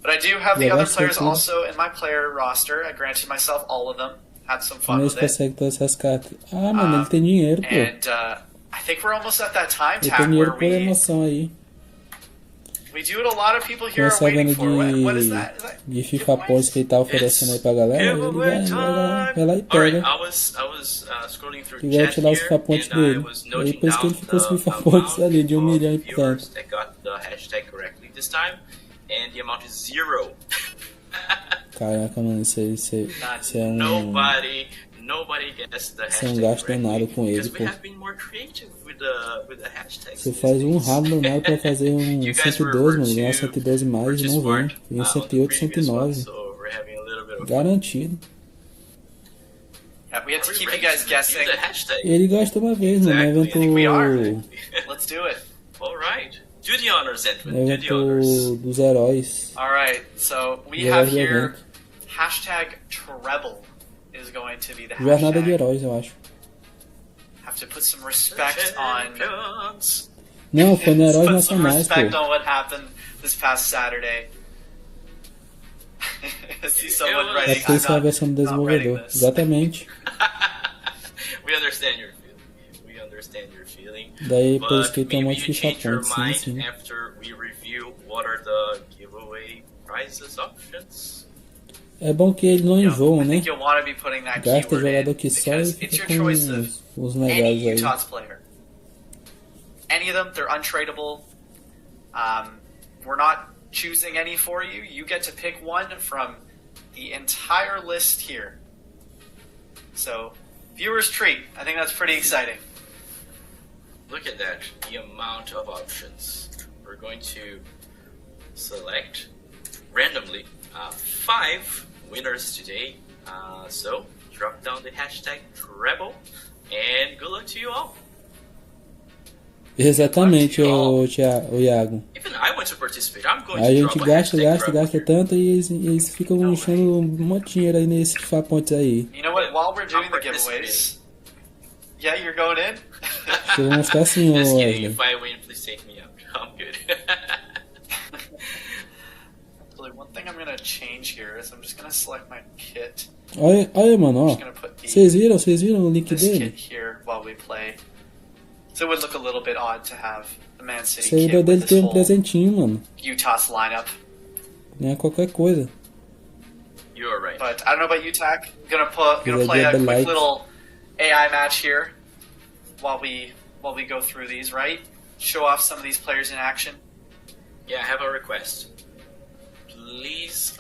But I do have the Yeah, other that's players so cool. also in my player roster. I granted myself all of them. Had some fun Como with eles it. conseguem todas essas cartas? Ah, mano, ele tem dinheiro, pô. And I think we're almost at that time Ele tem tab dinheiro where por emoção aí. we do what a lot of people Com here are essa waiting venda for. What is that? Is that de FIFA Points que ele tá oferecendo aí pra galera, ele giveaway vai lá e Alright, pega. I was scrolling through E vai chat tirar os here, FIFA Points and I dele. was Aí noting depois que down ele ficou os the FIFA Points amount ali de 1 of milhão e viewers tanto. that got the hashtag correctly this time, and the amount is 0. Caraca, mano, isso é um... Nobody gets the Isso é um hashtag gasto correctly, danado com ele, because we pô. have been more creative with the hashtags. Você these faz um days. rabo danado pra fazer um You guys were 112, mano. Ganhar too- 112 mais were e too não vem. smart, Vem on the 108, previous one, 109. so we're having a little bit of fun. Garantido. Yeah, we had to Are we keep you ready guys to guessing. review the hashtag? Ele gastou uma vez, mano, no Exactly, I think we are. evento... Let's do it. All right, do the honors, No Edwin. Do the honors. evento dos heróis. All right, so we Heróis have do here evento. hashtag treble is going to be the Jornada de hashtag. heróis, eu acho. Have to put some respect on. Champions. Não, foi no Heróis Put some Nacionais, respect pô. on what happened this past Saturday. I see someone É É writing. porque isso é a versão do not writing desenvolvedor. this. Exatamente. We understand your feeling. We understand your feeling. Daí, por isso But que tem um monte maybe de you FIFA change your Points, sim, mind sim. after we review what are the giveaway prizes options. É bom que eles não I enjoam, né? think you'll want to be putting that Gasta keyword jogador in que só e because it's fica your com choice of os any legais aí. UTOTS player. Any of them, they're untradeable. We're not choosing any for you. You get to pick one from the entire list here. So, viewers treat. I think that's pretty exciting. Look at that, the amount of options. We're going to select randomly 5 winners today. So drop down the hashtag treble and good luck to you all. Exatamente, o Iago. Even I want to participate. I'm going Aí a to gente drop a gasta, hashtag gasta, treble gasta here. tanto e eles ficam enchendo um monte de dinheiro aí nesses FIFA Points aí. You know what? While we're doing I'm the giveaways, yeah, you're going in. Deixa eu mostrar assim, Just ô kidding. Wesley. If I win, please take me out. I'm good. Actually, one thing I'm gonna change here is I'm just gonna select my kit. Olha, mano, I'm ó. just gonna put Vocês viram o link this dele? kit here while we play. So it would look a little bit odd to have the Man O City servidor kit dele with tem this um whole presentinho, mano. UTOS lineup. Não é qualquer coisa. You are right. But I don't know about you, Tac. Gonna Because I play did a the quick like. little AI match here while we go through these, right? Show off some of these players in action. Yeah, I have a request. Please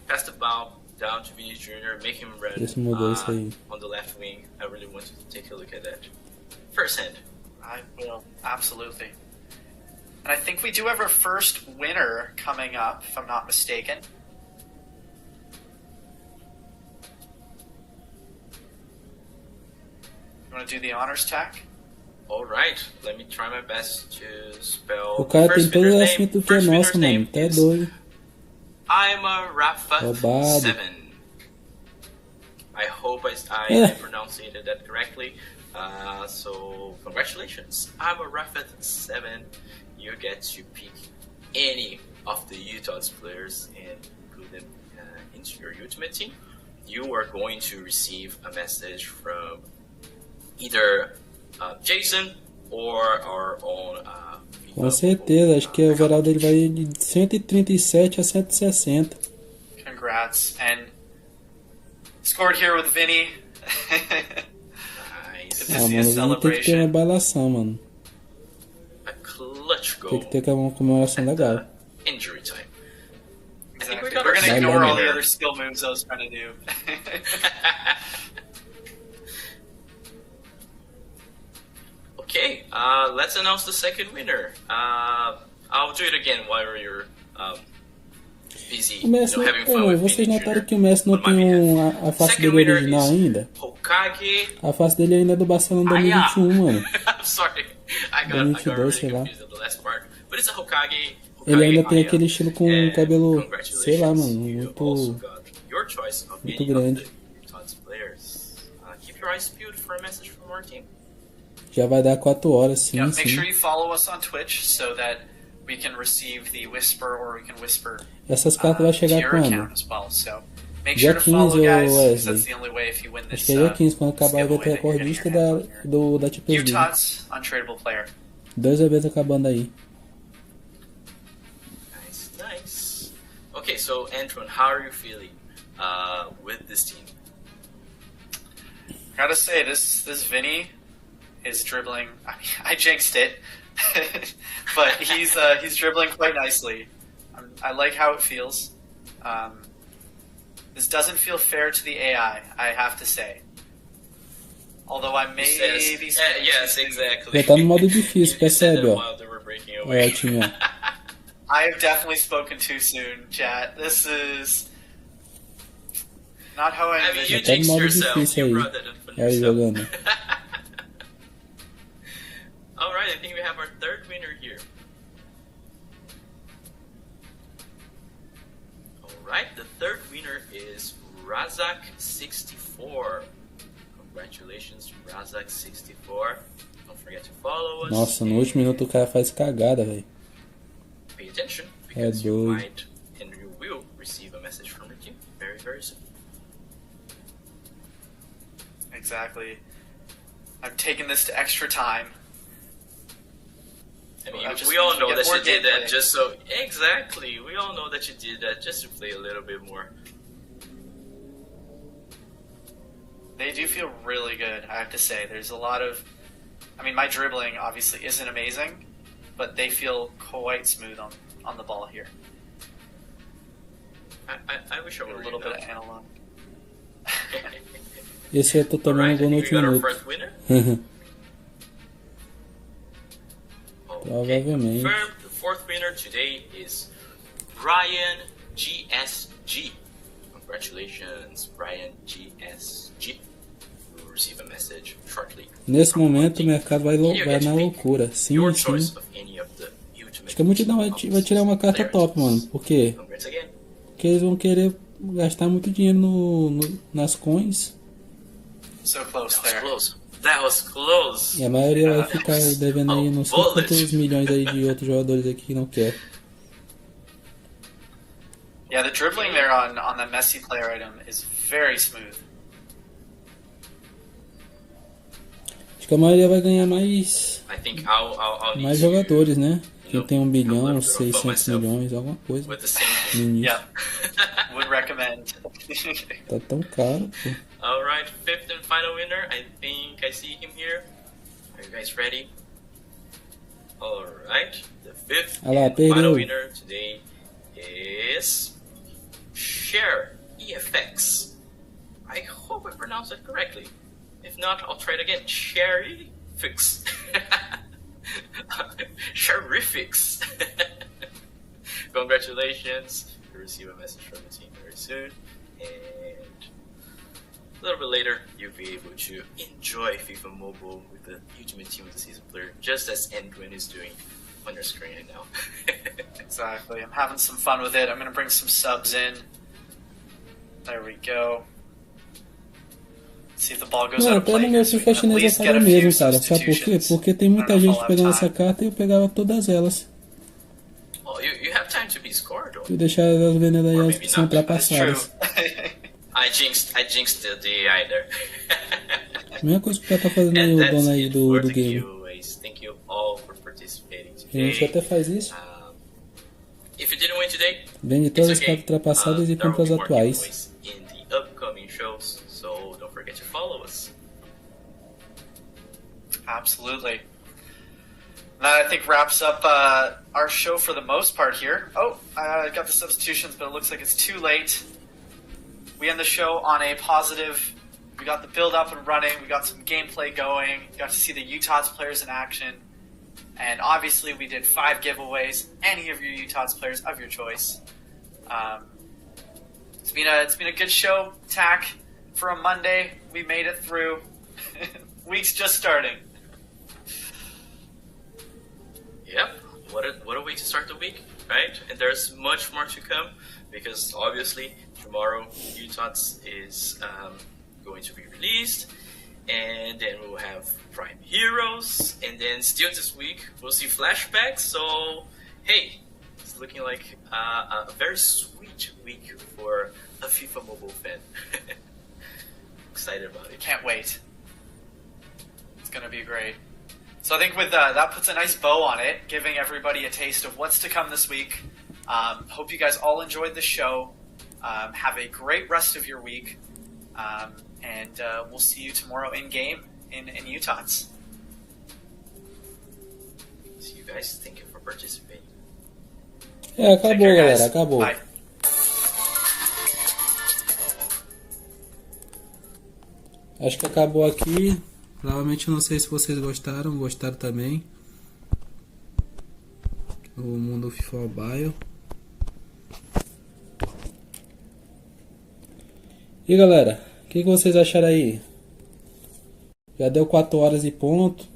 pass the ball down to Vinicius Jr., make him run Esse mudou isso aí. on the left wing. I really want to take a look at that. First hand. I will absolutely. And I think we do have our first winner coming up, if I'm not mistaken. You want to do the honors, Tac? Alright, let me try my best to spell. O cara tem first todo o winner's assunto name. que é First nosso, winner's name mano. Até is doido. I'm a Rafa Roubado. 7. I hope I É. pronounced that correctly. So congratulations. I'm a Rafa 7. You get to pick any of the Utots players and put them into your ultimate team. You are going to receive a message from either Jason or our own Com certeza, acho que o overall dele vai de 137 a 160. Congrats. And scored here with Vinny. Nice. Good to Ah, see a mano, tem que ter uma celebration. bailação, mano. A clutch Tem goal. que ter uma comemoração legal. Injury time. I think we Exactly. got We're our gonna second ignore all the winner. other skill moves I was trying to do. Okay, let's announce the second winner. I'll do it again while you're busy, O Messi, having fun with vocês Vinny notaram Jr. que o Messi não on my tem behalf. a face Second dele winner original is ainda? Hokage. A face dele ainda é do Barcelona 2021, mano. I'm sorry, I got 2022, really sei lá. confused at the last part. But it's a Hokage. Ele ainda tem Aya. aquele estilo com And cabelo, congratulations, sei lá, mano, you also muito... got your choice of muito any grande. of the Utots players. Keep your eyes peeled for a message from our team. Já vai dar 4 horas, sim, Yeah, make sure sim. you follow us on Twitch so that we can receive the whisper or we can whisper Essas cartas vai to chegar your quando? account as well. So make Dia sure to follow, 15, guys, because Wesley. that's the only way if you win Acho this que é dia 15, quando acabar vai giveaway ter a that you're getting cordista your hands on here. da Champions League. Utots, untradeable player. 2 eventos acabando aí. Nice, nice. Okay, so Antoine, how are you feeling with this team? Gotta say, this Vinny is dribbling. I mean, I jinxed it, but he's dribbling quite nicely. I like how it feels. This doesn't feel fair to the AI, I have to say. Although I may Says, be. yes, exactly. Já tá no modo difícil, You said percebe, that ó. while they were breaking Olha away. o time, ó. I have definitely spoken too soon, chat. This is not how I I mean, you envisioned. Tá no jinxed modo yourself. difícil You aí. brought that up on É aí yourself. jogando. Alright, I think we have our third winner here. Alright, the third winner is Razak64. Congratulations, Razak64. Don't forget to follow us. Nossa, no último minuto o cara faz cagada, velho. Pay attention, É because you doido. might and you will receive a message from your team very, very soon. Exactly. I'm taking this to extra time. I mean, Well, that just we all means we know get that you more did that gameplay. just so... Exactly, we all know that you did that just to play a little bit more. They do feel really good, I have to say. There's a lot of. I mean, my dribbling obviously isn't amazing, but they feel quite smooth on the ball here. I wish I A were little you bit of know. analog. Esse eu tô tomando Alright, I gol no think we último got our minuto. first winner. Provavelmente. Confirmed. The fourth winner today is Brian GSG. Congratulations, Brian GSG. We will receive a message shortly. Nesse from our momento o team. mercado vai You na get to pick loucura. Sim, your sim. choice of any of the ultimate Acho que a multidão vai tirar uma carta players. top, mano. Por quê? Congrats again. Porque eles vão querer gastar muito dinheiro nas coins. So close That was there. close. That was close. E a maioria vai ficar devendo aí não sei bullet. quantos milhões aí de outros jogadores aqui que não quer. Yeah, the dribbling there on the Messi player item is very smooth. Acho que a maioria vai ganhar mais I think I'll need to jogadores, né? you Quem know, tem 1 have a bilhão, little bit of fun 600 myself milhões, alguma coisa. with the same No thing. início. Yeah, would recommend. Tá tão caro, pô. All right, fifth and final winner. I think I see him here. Are you guys ready? All right, the fifth Ah lá, and final perdeu. winner today is Share EFX. I hope I pronounced it correctly. If not, I'll try it again. Sharifix. Sharifix. Congratulations. You'll receive a message from the team very soon. And a little bit later, you'll be able to enjoy FIFA Mobile with the Ultimate Team of the Season player, just as Endwin is doing on your screen right now. Exactly. I'm having some fun with it. I'm gonna bring some subs in. There we go. See if the ball goes Mano, out of até play. no meu so we FIFA can at chinês eu least get faria a o few mesmo, cara. Sabe por quê? substitutions. Porque tem I muita don't know gente if I'll pegando have essa time. carta e eu pegava todas elas. Oh, you have time to be scored, or Se eu deixar elas vendendo aí, Or elas maybe são not. That's true. ultrapassadas. I jinxed the AI there. Mesma coisa que o cara tá fazendo aí, And o that's dono aí it do, for do the game. giveaways. Thank you all for participating A gente today. até faz isso. If you didn't win today, Vende it's todas as okay. cartas ultrapassadas e There will compra as be more atuais. giveaways in the upcoming shows, so don't forget to follow us. Absolutely. That I think wraps up our show for the most part here. Oh, I got the substitutions, but it looks like it's too late. We end the show on a positive. We got the build up and running. We got some gameplay going. We got to see the Utots players in action. And obviously we did 5 giveaways. Any of your Utots players of your choice. It's been a good show, Tack. For a Monday, we made it through. Week's just starting. Yep, what a way to start the week, right? And there's much more to come because obviously tomorrow Utots is going to be released, and then we'll have Prime Heroes, and then still this week we'll see flashbacks. So hey, it's looking like a very sweet week for a FIFA Mobile fan. Excited about it. Can't wait. It's gonna be great. So I think with that puts a nice bow on it, giving everybody a taste of what's to come this week. Hope you guys all enjoyed the show. Have a great rest of your week. And we'll see you tomorrow in game in Utots. See you guys. Thank you for participating. É, acabou, Take care, guys. galera, acabou. Bye. Acho que acabou aqui. Provavelmente não sei se vocês gostaram também. O mundo FIFA Mobile. E galera, o que vocês acharam aí? Já deu 4 horas e ponto.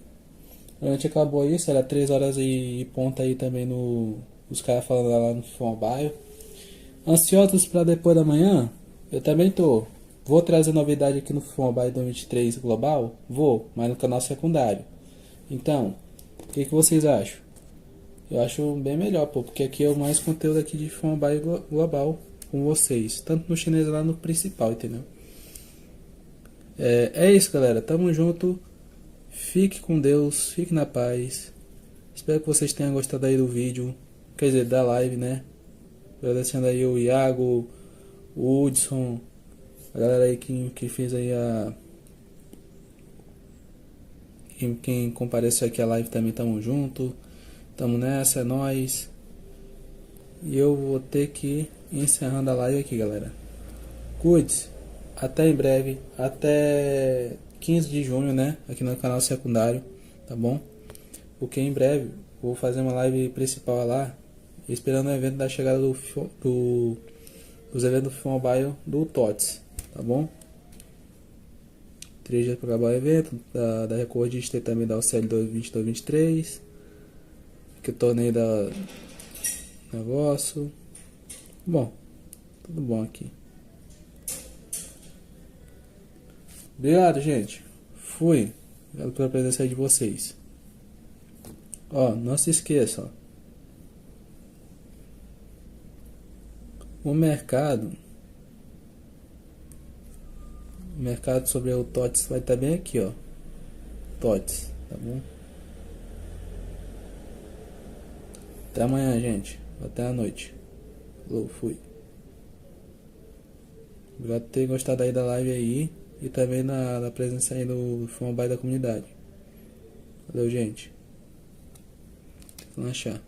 A gente acabou isso, era 3 horas e ponto aí também no. Os caras falando lá no FIFA Mobile. Ansiosos para depois da manhã? Eu também tô. Vou trazer novidade aqui no FIFA Mobile 2023 Global? Vou, mas no canal secundário. Então, o que vocês acham? Eu acho bem melhor, pô, porque aqui é o mais conteúdo aqui de FIFA Mobile Global com vocês. Tanto no chinês lá no principal, entendeu? É isso, galera. Tamo junto. Fique com Deus, fique na paz. Espero que vocês tenham gostado aí do vídeo. Quer dizer, da live, né? Agradecendo aí o Iago, o Hudson, a galera aí que fez aí quem compareceu aqui a live também, tamo junto. Tamo nessa, é nóis. E eu vou ter que ir encerrando a live aqui, galera. Cuide-se. Até em breve. Até 15 de junho, né? Aqui no canal secundário. Tá bom? Porque em breve vou fazer uma live principal lá. Esperando o evento da chegada dos eventos do FIFA Mobile do Utots. Tá bom? 3 dias para acabar o evento. Da recordista e também da UCL 22-23. Que o torneio da negócio. Bom, tudo bom aqui. Obrigado, gente. Fui. Obrigado pela presença aí de vocês. Ó, não se esqueça, ó. O mercado sobre o Utots vai estar bem aqui, ó. Utots, tá bom? Até amanhã, gente. Até a noite. Falou, fui. Obrigado por ter gostado aí da live aí. E também da presença aí do FIFA Mobile da comunidade. Valeu, gente. Vamos achar.